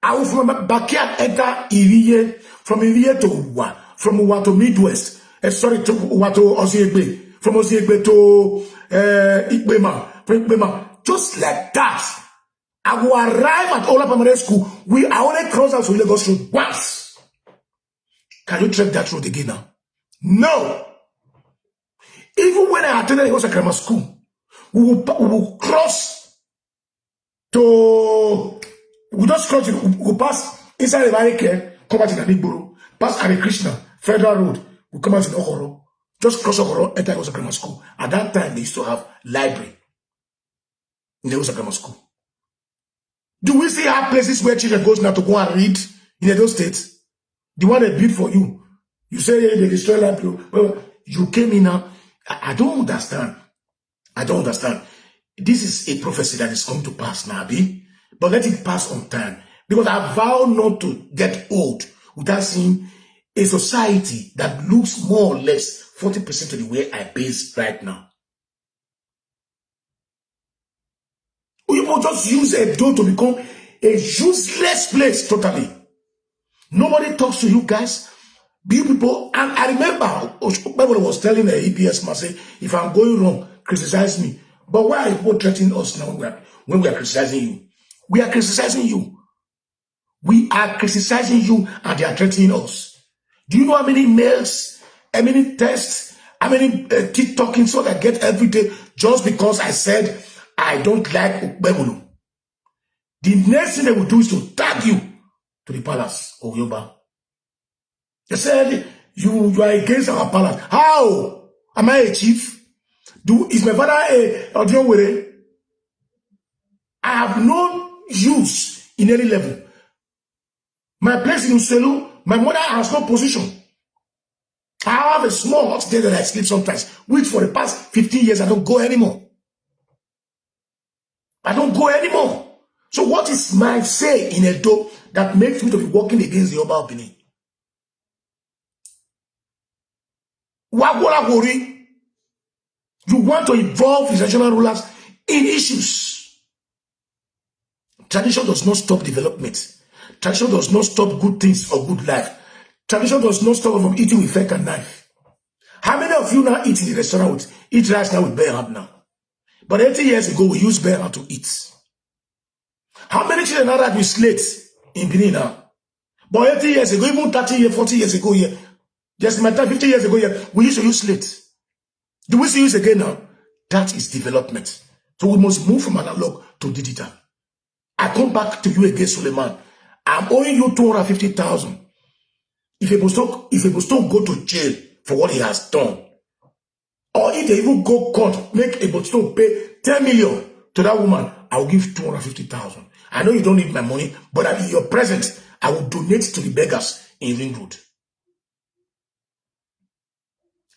I will from my backyard enter Iriye, from Iriye to Uwa, from Uwa to Midwest, to Uwa to Oziegbe, from Oziegbe to Ikbema, just like that. I will arrive at Ola Permanent School. We are only crossed out to Lagos Road once. Can you trek that road again now? No. Even when I attended Lagos Grammar School, we will cross to, we just cross it, we will pass inside the barricade, come out in Anigboro, pass Hare Krishna, Federal Road, we come out in Okoro, just cross Okoro, enter Lagos Grammar School. At that time, they used to have library in Lagos Grammar School. Do we see our places where children goes now to go and read in those states? The one they built for you. You say they destroy library. Well, you came in now. I don't understand. This is a prophecy that is coming to pass now, but let it pass on time. Because I vow not to get old without seeing a society that looks more or less 40% to the way I base right now. You will just use a door to become a useless place totally. Nobody talks to you guys. You people, and I remember Okpebholo was telling the EBS man, say, if I'm going wrong, criticize me. But why are you threatening us now when we are criticizing you? We are criticizing you. We are criticizing you and they are threatening us. Do you know how many mails, how many texts, how many TikTok insults I get every day just because I said I don't like Okpebholo? The next thing they will do is to tag you to the palace of Yoruba. They said, you are against our palace. How? Am I a chief? Is my father a Odionwere? I have no use in any level. My place in Uselu, my mother has no position. I have a small hot there that I sleep sometimes, which for the past 15 years I don't go anymore. I don't go anymore. So what is my say in Edo that makes me to be working against the Yoruba Benin? Wagola Gori, you want to involve the regional rulers in issues. Tradition does not stop development. Tradition does not stop good things or good life. Tradition does not stop from eating with fork and knife. How many of you now eat in the restaurant eat rice now with bare hand now? But 80 years ago, we used bare hand to eat. How many children now that we slate in Benin now? But 80 years ago, even 30 years, 40 years ago, yeah, just my time, 50 years ago, yeah, we used to use slate. Do we still use again now? That is development. So we must move from analog to digital. I come back to you again, Suleiman. I'm owing you 250,000. If Ebo Stone go to jail for what he has done, or if they even go court, make Ebo Stone pay 10 million to that woman, I will give 250,000. I know you don't need my money, but in your presence, I will donate to the beggars in Ring Road.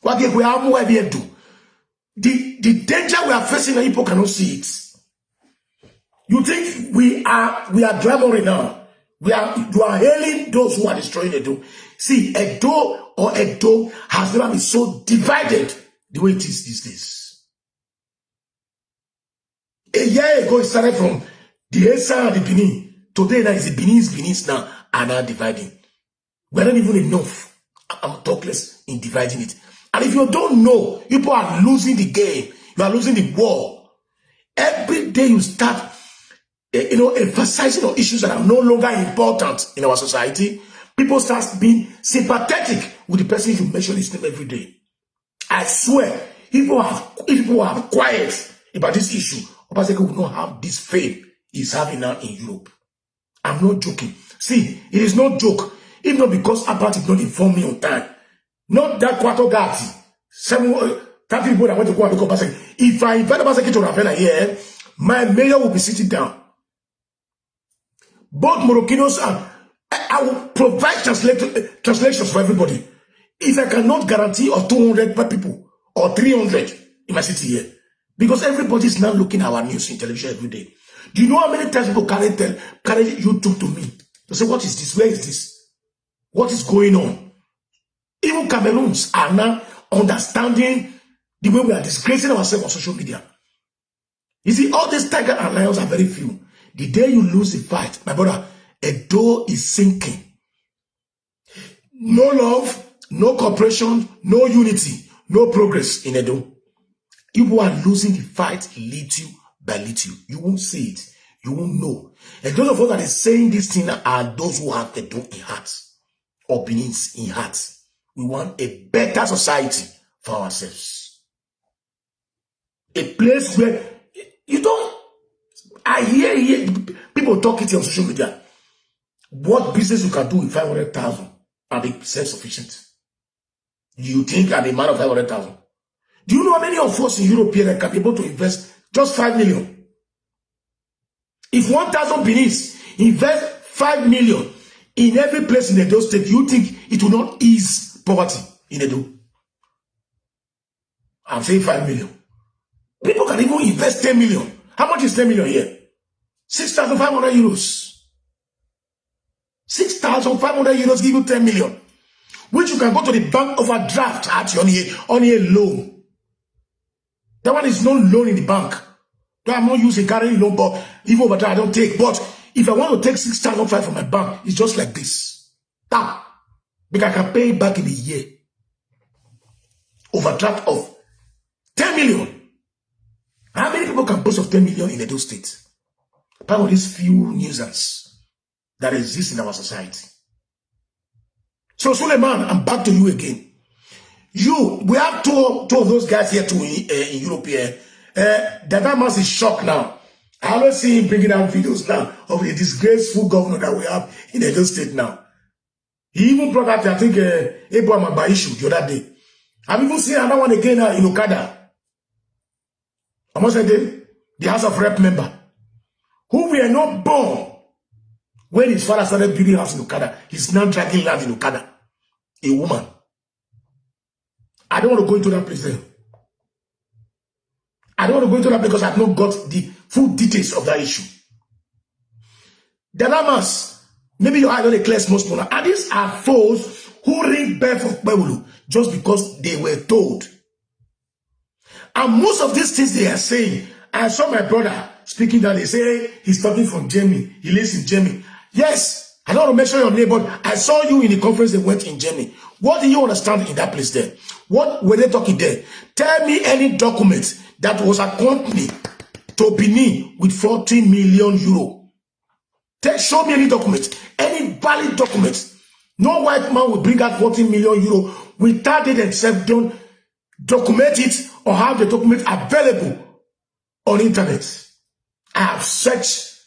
What we are do? The danger we are facing, and people cannot see it. You think we are glamoring now? You are hailing those who are destroying Edo. See, Edo has never been so divided the way it is these days. A year ago, it started from the Esa and the Benin. Today, now it's the Benin's now are now dividing. We're not even enough. I'm talkless in dividing it. And if you don't know, people are losing the game. You are losing the war. Every day you start emphasizing on issues that are no longer important in our society, people start being sympathetic with the person you mention his name every day. I swear, if people are quiet about this issue, Obaseki will not have this fame he's having now in Europe. I'm not joking. See, it is not joke. If not because Abba did not inform me on time. Not that Kwato Gati. 30 people that went to go and look at Obaseki. If I invite Obaseki to Ravenna here, my mayor will be sitting down. Both Morokinos and I will provide translations for everybody. If I cannot guarantee or 200 people or 300 in my city here, because everybody is now looking at our news in television every day. Do you know how many times people carry YouTube to me? They say, what is this? Where is this? What is going on? Even Cameroons are now understanding the way we are disgracing ourselves on social media. You see, all these tiger and lions are very few. The day you lose the fight, my brother, Edo is sinking. No love, no cooperation, no unity, no progress in Edo. People are losing the fight little by little. You won't see it. You won't know. And those of us that are saying this thing are those who have Edo in heart or Benin's in heart. We want a better society for ourselves. A place where you don't. I hear people talk it on social media. What business you can do with 500,000 and be self-sufficient? You think I'm a man of 500,000? Do you know how many of us in Europe here that can be able to invest just 5 million? If 1,000 Beninese invest 5 million in every place in Edo state, you think it will not ease poverty in Edo? I'm saying 5 million. People can even invest 10 million. How much is 10 million here? 6,500 euros. 6,500 euros give you 10 million, which you can go to the bank overdraft at on a loan. That one is no loan in the bank. I'm not using carrying loan, but even overdraft I don't take. But if I want to take 6,500 from my bank, it's just like this. That because I can pay it back in a year. Overdraft of 10 million. How many people can boast of 10 million in Edo State? Part of these few nuisance that exist in our society. So Suleiman, I'm back to you again. We have two of those guys here too in Europe here. That man is shocked now. I always see him bringing out videos now of the disgraceful governor that we have in Edo State now. He even brought out, I think, Ebo Stone issue the other day. I've even seen another one again now in Okada. I must say the House of Rep member, who were not born when his father started building house in Okada. He's now dragging land in Okada. A woman. I don't want to go into that place there. I don't want to go into that because I've not got the full details of that issue. The Lamas, maybe your eye don't declare small smaller. And these are foes who ring bell for Okpebholo just because they were told. And most of these things they are saying, I saw my brother speaking that they say he's talking from Germany. He lives in Germany. Yes, I don't want to mention your name, but I saw you in the conference they went in Germany. What do you understand in that place there? What were they talking there? Tell me any document that was accompanied to Benin with 40 million euro. Show me any document, any valid document. No white man will bring out 40 million euro without they themselves don't document it or have the document available on internet. I have searched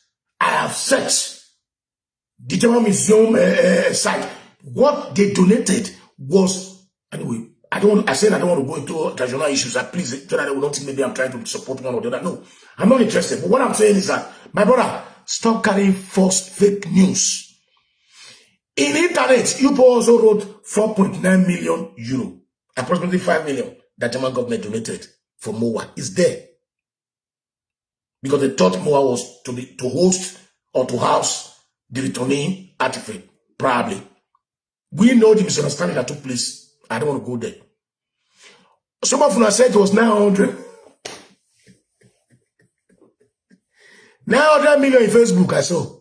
the German Museum site. What they donated was, anyway, I don't want to go into traditional issues. Please, they will not think maybe I'm trying to support one or the other. No, I'm not interested. But what I'm saying is that, my brother, stop carrying false fake news. In internet, you also wrote 4.9 million euro, approximately 5 million, that German government donated for MOA. Is there. Because they thought MOA was to host or to house the returning artifact, probably. We know the misunderstanding that took place. I don't want to go there. Some of them said it was 900 million in Facebook, I saw.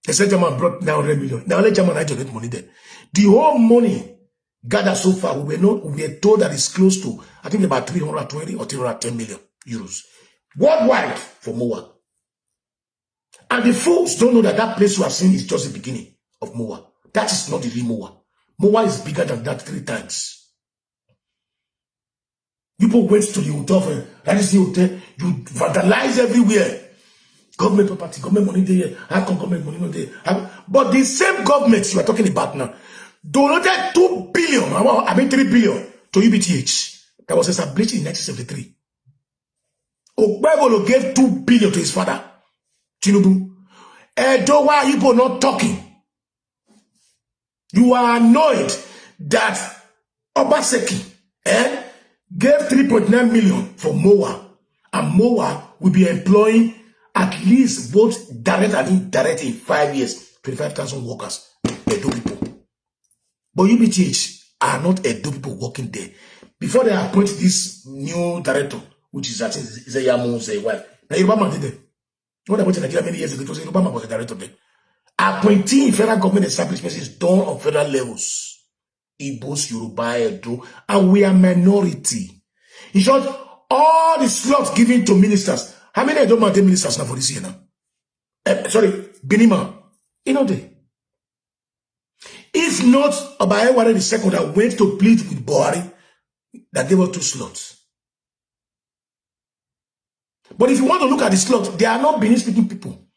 They said German brought 900 million. Now let German to get money there. The whole money gathered so far, we were told that it's close to, I think about 320 or 310 million euros. Worldwide for MOA. And the folks don't know that that place you have seen is just the beginning of MOA. That is not the real MOA. MOA is bigger than that 3 times. People went to the hotel, that is the hotel, you vandalize everywhere. Government property, government money there, how come government money not there? But the same government you are talking about now donated 2 billion, 3 billion to UBTH that was established in 1973. Okpebholo gave 2 billion to his father, Tinubu. Edo, why are you not talking? You are annoyed that Obaseki gave 3.9 million for MOA, and MOA will be employing at least both direct and indirect in 5 years, 25,000 workers, Edo people. But UBTH are not Edo people working there. Before they appoint this new director, which is, I think, Zeyamu's wife. Now, Yoruba did it. What about Nigeria many years ago? It was Yoruba was the director there. Appointing in federal government establishments is done on federal levels. Igbos, Yoruba, Edo, and we are minority. In short, all the slots given to ministers. How many Edo man ministers now for this year now? Sorry, Benima. You know they. If not Obaeware II that went to plead with Buhari, that gave us 2 slots. But if you want to look at the slots, they are not Benin speaking people.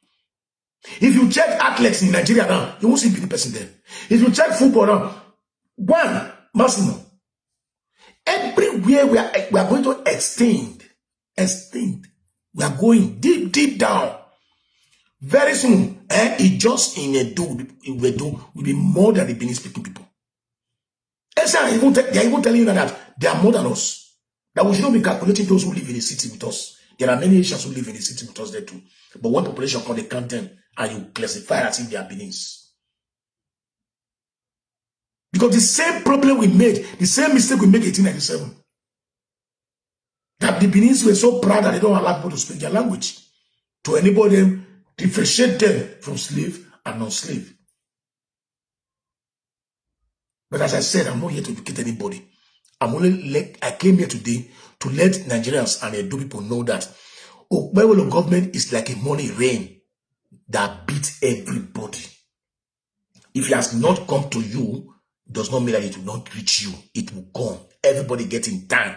If you check athletes in Nigeria now, you won't see Benin person there. If you check football now, one maximum. Everywhere we are going to extend. We are going deep down. Very soon, it just in Edo will be more than the Benin speaking people. They are even telling you that they are more than us. That we should not be calculating those who live in the city with us. There are many Asians who live in the city with us there too. But one population called, they count them and you classify as if they are Benins. Because the same problem we made, the same mistake we made in 1897, that the Benins were so proud that they don't allow people to speak their language, to enable them, differentiate them from slave and non-slave. But as I said, I'm not here to educate anybody. I came here today to let Nigerians and Edo people know that Okpebholo government is like a money rain. that beat everybody. If it has not come to you, does not mean that it will not reach you. It will come. Everybody get in time.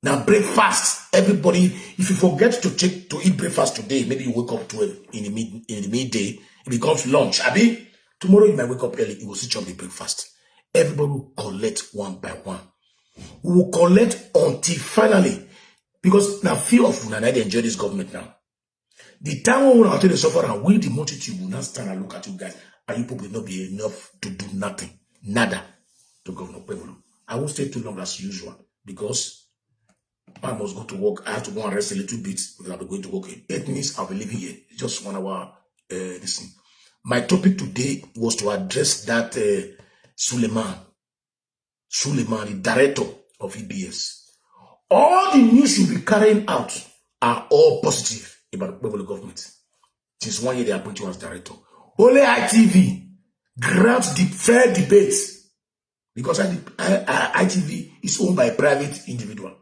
Now breakfast, everybody, if you forget to eat breakfast today, maybe you wake up 12 in the midday, it becomes lunch. Abi, tomorrow you might wake up early, you will switch on the breakfast. Everybody will collect one by one. We will collect until finally, because now few of you and I enjoy this government now. The time when we are to suffer and we the multitude will not stand and look at you guys, and you people will not be enough to do nothing, nada, to Governor Okpebholo. I won't stay too long as usual because I must go to work. I have to go and rest a little bit because I'll be going to work in 8 minutes. I'll be leaving here. Just 1 hour. Listen. My topic today was to address that Suleiman, the director of EBS. All the news you'll be carrying out are all positive about the Okpebholo government. Since 1 year they appointed you as director. Only ITV grants the fair debate because ITV is owned by a private individual.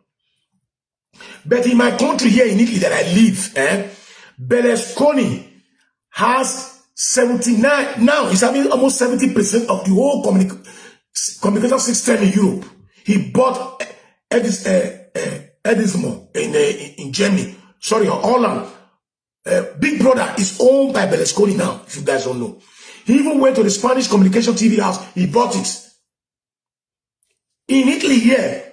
But in my country here in Italy that I live, Berlusconi has 79, now he's having almost 70% of the whole communication system in Europe. He bought Edismo in Germany, sorry, Holland. Big Brother is owned by Berlusconi now, if you guys don't know. He even went to the Spanish communication TV house, he bought it. In Italy here,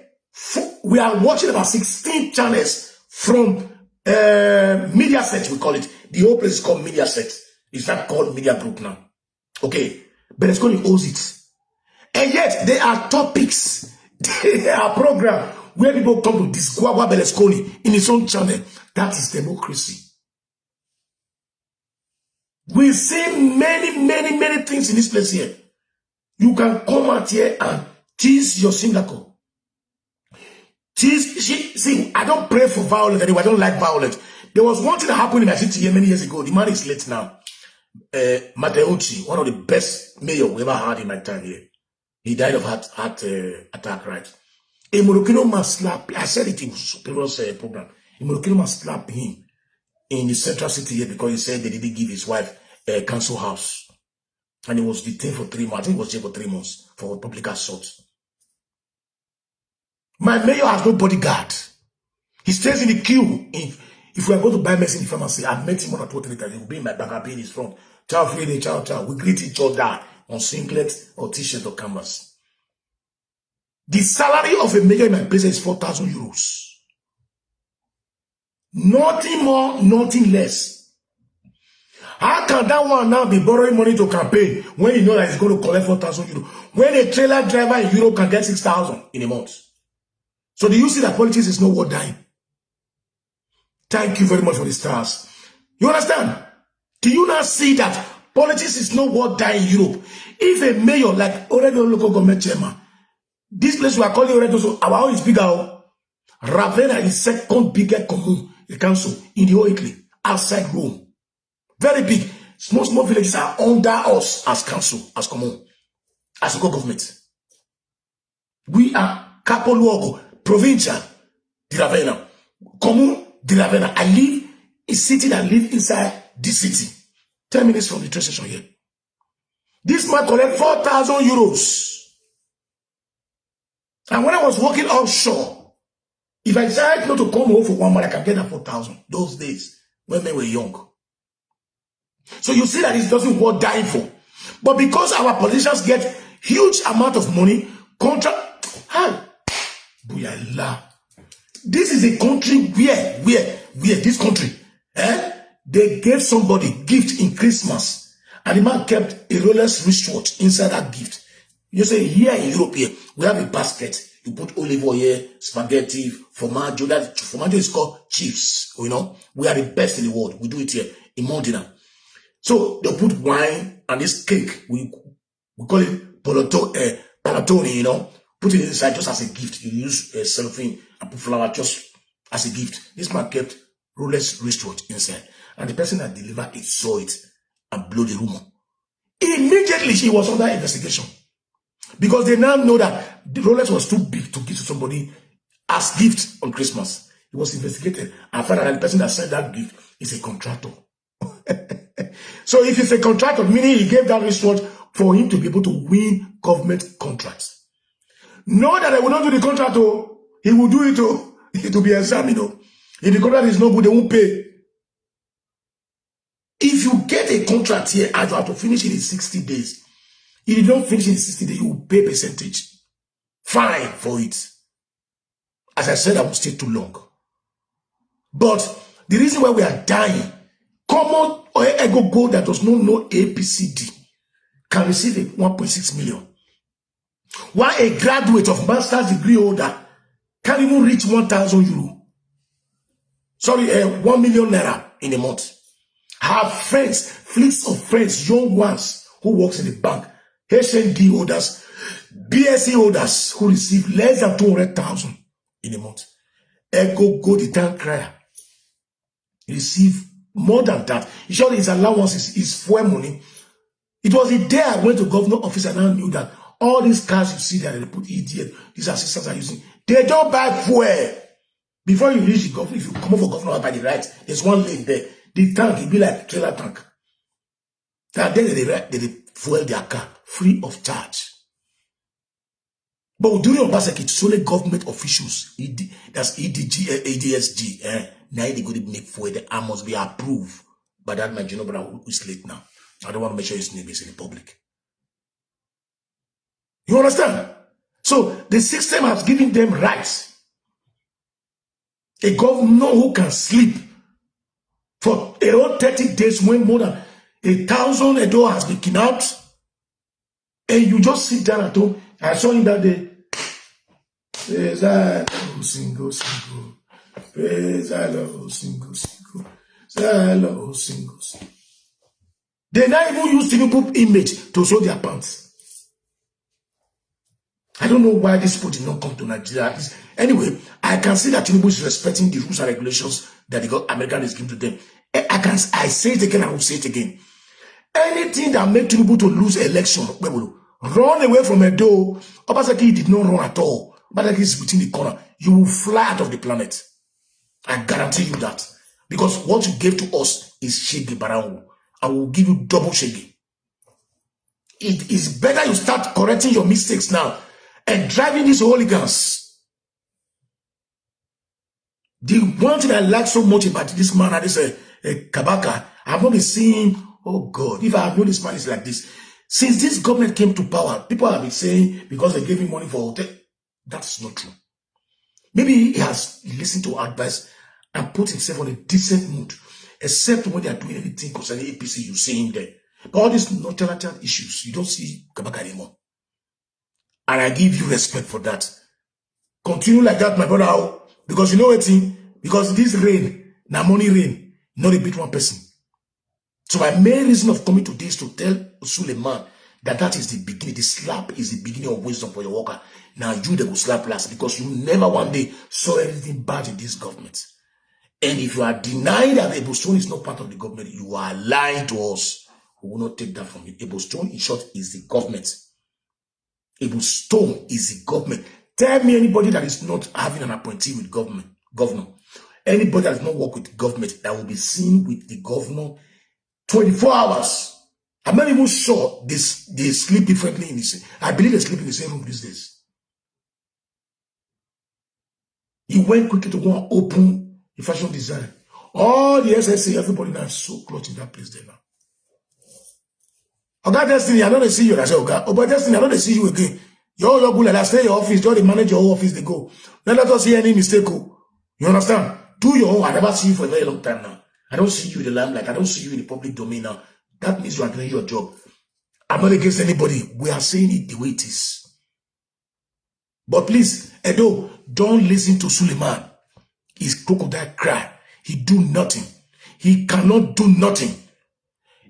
we are watching about 16 channels from Mediaset, we call it. The whole place is called Mediaset. It's not called Media Group now. Okay, Berlusconi owns it. And yet, there are topics, there are programs where people come to disqualify Berlusconi in his own channel. That is democracy. We see many things in this place here. You can come out here and tease your Singapore. See, I don't pray for violence anyway. I don't like violence. There was one thing that happened in my city here many years ago. The man is late now. Mateucci, one of the best mayor we ever had in my time here. He died of heart attack, right? A Moroccan man slapped, I said it in previous program. A Moroccan man slapped him in the central city here because he said they didn't give his wife a council house. And he was detained for 3 months. I think he was jailed for 3 months for public assault. My mayor has no bodyguard. He stays in the queue. If we are going to buy medicine in the pharmacy, I've met him 1 or 2 or 3 times. He will be in my back, I'll be in his front. Ciao, Friday, ciao, ciao. We greet each other on singlet or t-shirt or canvas. The salary of a mayor in my place is 4,000 euros. Nothing more, nothing less. How can that one now be borrowing money to campaign when you know that he's going to collect 4,000 euros? When a trailer driver in Europe can get 6,000 in a month. So do you see that politics is not worth dying? Thank you very much for the stars. You understand? Do you not see that politics is not worth dying in Europe? If a mayor like Oredo local government chairman, this place we are calling Oredo, so our own is bigger. Ravenna is second biggest commune, the council in the whole Italy, outside Rome. Very big. Small villages are under us as council, as commune, as local government. We are Capoluogo, provincial, di Ravenna, commune, di Ravenna. I live in a city that live inside this city. 10 minutes from the train station here. This man collect 4,000 euros. And when I was working offshore, if I decided not to come home for 1 month, I can get that 4,000. Those days, when they were young. So you see that it doesn't worth dying for. But because our politicians get huge amount of money, this is a country where this country, they gave somebody gift in Christmas, and the man kept a Rolex wristwatch inside that gift. You say here in Europe, here, we have a basket. You put olive oil here, spaghetti, formaggio. That formaggio is called chips. You know, we are the best in the world. We do it here in Modena. So they put wine and this cake. We call it panettone, you know. Put it inside just as a gift. You use cellophane and put flour just as a gift. This man kept Rolex wristwatch inside. And the person that delivered it saw it and blew the rumor. Immediately, he was under investigation. Because they now know that the Rolex was too big to give to somebody as gift on Christmas. He was investigated and found out that the person that sent that gift is a contractor. So if it's a contractor, meaning he gave that wristwatch for him to be able to win government contracts. Know that I will not do the contract, oh. He will do it, oh. It will be examined, oh. If the contract is not good, they won't pay. If you get a contract here and you have to finish it in 60 days, if you don't finish in 60 days, you will pay percentage. Fine for it. As I said, I will stay too long. But the reason why we are dying, common or ego gold that does not know APCD can receive a 1.6 million. While a graduate of master's degree holder can't even reach 1,000 euro. Sorry, 1 million naira in a month. Have friends, fleets of friends, young ones who works in the bank, HND holders, BSc holders who receive less than 200,000 in a month. Ego go the town crier. Receive more than that. Usually his allowance is fuel money. It was the day I went to governor office and I knew that all these cars you see that they put idiot, these assistants are using, they don't buy fuel. Before you reach the governor, if you come over governor by the right, there's one lane there. The tank, it be like a trailer tank. That then they fuel their car free of charge. But during Obaseki, it's only government officials, that's EDG, ADSG, now they go to make fuel, the arm must be approved by that my general brother who is late now. I don't want to make sure his name is in the public. You understand? So the system has given them rights. A governor who can sleep for a whole 30 days when more than 1,000 Edo has been kidnapped, and you just sit down at home. I saw him that day. Praise the Lord, single. Praise the Lord, single. The Lord, single. They now even use Tinubu image to show their pants. I don't know why this people did not come to Nigeria. Anyway, I can see that Tinubu is respecting the rules and regulations that the American is giving to them. I say it again, I will say it again. Anything that makes Tinubu to lose election, run away from Edo. Obaseki did not run at all. Obaseki is within the corner. You will fly out of the planet. I guarantee you that. Because what you gave to us is Shege Barangu. I will give you double Shege. It is better you start correcting your mistakes now and driving these hooligans. The one thing I like so much about this man, this Kabaka, I've not been seeing, oh God, if I have known this man is like this. Since this government came to power, people have been saying because they gave him money for hotel. That's not true. Maybe he has listened to advice and put himself on a decent mood, except when they are doing anything concerning APC, you see him there. But all these nonchalant issues, you don't see Kabaka anymore. And I give you respect for that. Continue like that, my brother, because you know what? Because this rain, now money rain, not a bit one person. So my main reason of coming to this to tell Suleiman that is the beginning. The slap is the beginning of wisdom for your worker. Now you they will slap last because you never one day saw anything bad in this government. And if you are denying that Ebo Stone is not part of the government, you are lying to us. We will not take that from you. Ebo Stone, in short, is the government. Ebo Stone is the government. Tell me anybody that is not having an appointee with governor. Anybody that does not work with government that will be seen with the governor 24 hours. I'm not even sure they sleep differently in this. I believe they sleep in the same room these days. He went quickly to go and open the fashion design. All the SSA, everybody now is so close in that place there now. Oga Destiny, I don't see you. I say, Oga Destiny, I don't see you again. You're good. I stay in your office. You're the manager your office. They go. Don't let us see any mistake. You understand? Do your own. I never see you for a very long time now. I don't see you in the limelight. I don't see you in the public domain now. That means you are doing your job. I'm not against anybody. We are saying it the way it is. But please, Edo, don't listen to Suleiman. His crocodile cry. He do nothing. He cannot do nothing.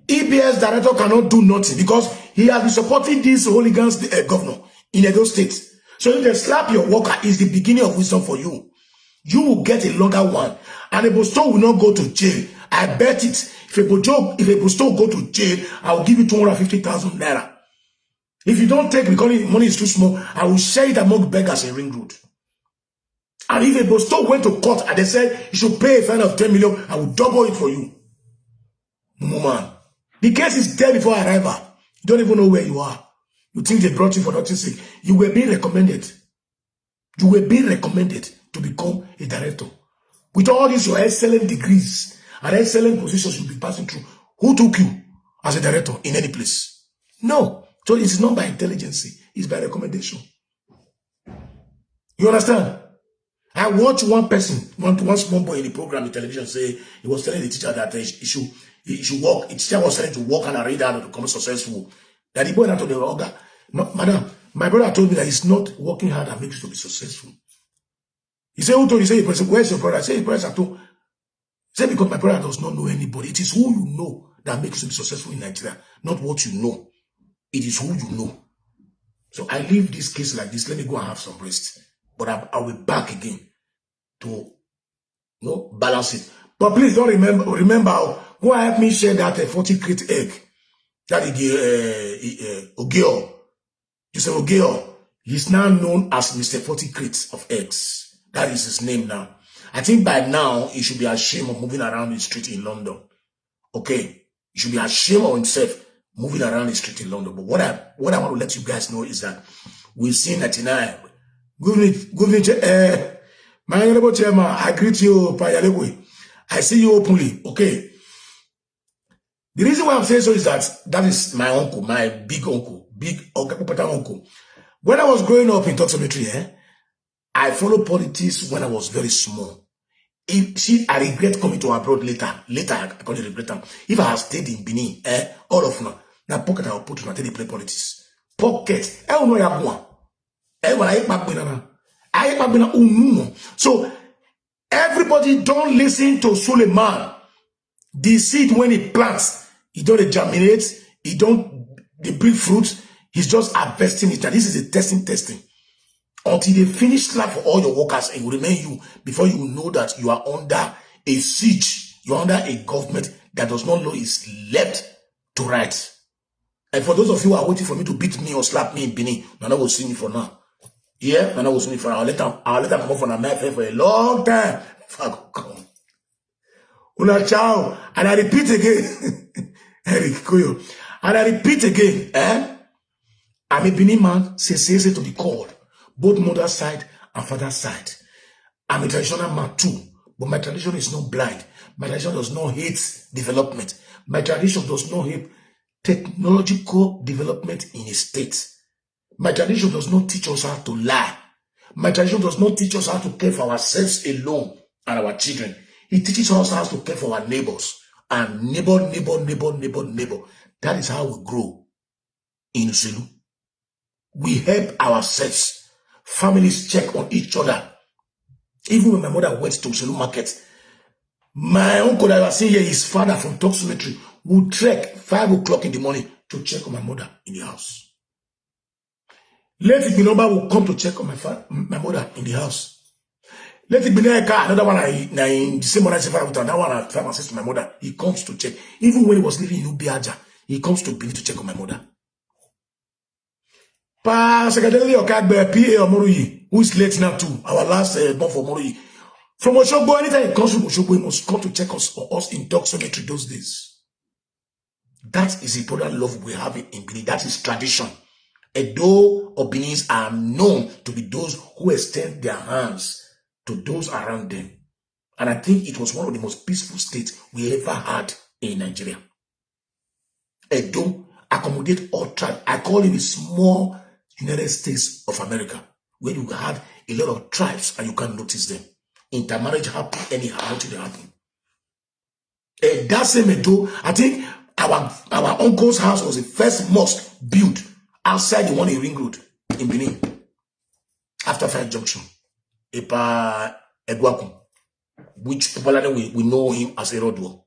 EBS director cannot do nothing because he has been supporting this hooligans governor in Edo State. So if they slap your worker, is the beginning of wisdom for you. You will get a longer one. And Ebo Stone will not go to jail. I bet it. If Ebo Stone go to jail, I will give you 250,000 naira. If you don't take because the money is too small, I will share it among beggars in Ring Road. And if Ebo Stone went to court and they said you should pay a fine of 10 million, I will double it for you. No man. The case is there before arrival. You don't even know where you are. You think they brought you for nothing sake. You were being recommended. You were being recommended to become a director. With all these your excellent degrees and excellent positions you'll be passing through, who took you as a director in any place? No. So it's not by intelligence, it's by recommendation. You understand? I watched one person, one small boy in the program in television say he was telling the teacher that he should work. The teacher was telling to work and read hard to become successful. That the boy that told the other, no, madam, my brother told me that it's not working hard that makes you to be successful. He said, who told you? He said, where's your brother? I said, his brother told. He said, because my brother does not know anybody. It is who you know that makes you to be successful in Nigeria, not what you know. It is who you know. So I leave this case like this. Let me go and have some rest. But I'll be back again to balance it. But please don't remember, go and help me share that 40 crate egg. That is Ogeo. Joseph Ogeo. He's now known as Mr. 40 crates of eggs. That is his name now. I think by now, he should be ashamed of moving around the street in London. Okay? He should be ashamed of himself moving around the street in London. But what I want to let you guys know is that we've seen 99. Good evening, my honorable chairman, I greet you, Payalewe. I see you openly. Okay. The reason why I'm saying so is that is my uncle, my big Okpebholo uncle. When I was growing up in toximetry, I followed politics when I was very small. I regret coming to abroad later. Later, I can't regret them. If I had stayed in Benin, all of now pocket I will put on until they play politics. Pocket. I don't know ya one. So everybody don't listen to Suleiman. The seed when it plants, it don't germinate, they bring fruit. He's just harvesting it. And this is a testing. Until they finish slap for all your workers and will remain you before you know that you are under a siege. You're under a government that does not know its left to right. And for those of you who are waiting for me to beat me or slap me in Benin, Nana will see me for now. Yeah, Nana will see me for now. I'll let them come up from America for a long time. Fuck, come. Una ciao. And I repeat again. Eric Koyo. And I repeat again. I'm a Benin man, say to the called. Both mother's side and father's side. I'm a traditional man too. But my tradition is not blind. My tradition does not hate development. My tradition does not hate technological development in a state. My tradition does not teach us how to lie. My tradition does not teach us how to care for ourselves alone and our children. It teaches us how to care for our neighbors. And neighbor. That is how we grow in Uselu. We help ourselves. Families check on each other. Even when my mother went to Uselu market, my uncle that I was seeing here, his father from Toximetry, would trek 5 o'clock in the morning to check on my mother in the house. Let it be number will come to check on my mother in the house. Let it be another one in the same one I say that one I try to my mother. He comes to check. Even when he was living in Ubiaja, he comes to Benin to check on my mother. Pa Secretary Okagbe PA Omoruyi, who is late now too, our last month for Omoruyi. From Oshogbo, anytime he comes from Oshogbo, he must come to check us in Toximetry those days. That is a brother love we have in Benin. That is tradition. Edo or Benin's are known to be those who extend their hands to those around them. And I think it was one of the most peaceful states we ever had in Nigeria. Edo accommodate all tribes. I call it a small United States of America, where you had a lot of tribes and you can notice them. Intermarriage happen anyhow until they happen. And that same Edo, I think our uncle's house was the first mosque built outside the one in Ring Road in Benin. After Fire Junction. Epa Egwaku, which popularly we know him as Eroduo.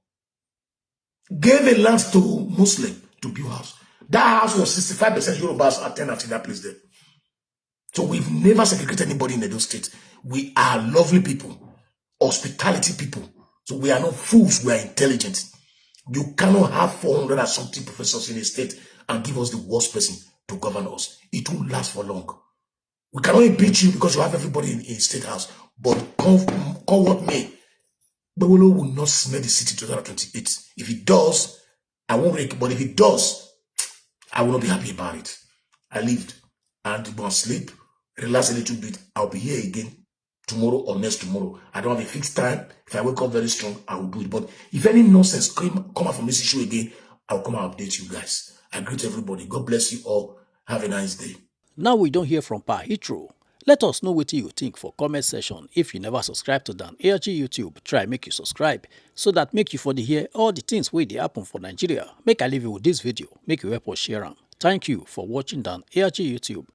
Gave a land to Muslim to build house. That house was 65% Yorubas attendant to that place there. So we've never segregated anybody in Edo State. We are lovely people, hospitality people. So we are not fools, we are intelligent. You cannot have 400 or something professors in a state and give us the worst person to govern us. It won't last for long. We cannot impeach you because you have everybody in state house. But come what may, Okpebholo will not smell the city 2028. If it does, I won't rake, but if it does, I will not be happy about it. I lived and go and sleep, relax a little bit. I'll be here again tomorrow or next tomorrow. I don't have a fixed time. If I wake up very strong, I will do it. But if any nonsense come out from this issue again, I'll come and update you guys. I greet everybody. God bless you all. Have a nice day. Now we don't hear from Pa Hitro. Let us know what you think for comment section. If you never subscribe to Dan ARG YouTube, try make you subscribe so that make you for the hear all the things wey dey happen for Nigeria. Make I leave you with this video. Make you help us share am. Thank you for watching Dan ARG YouTube.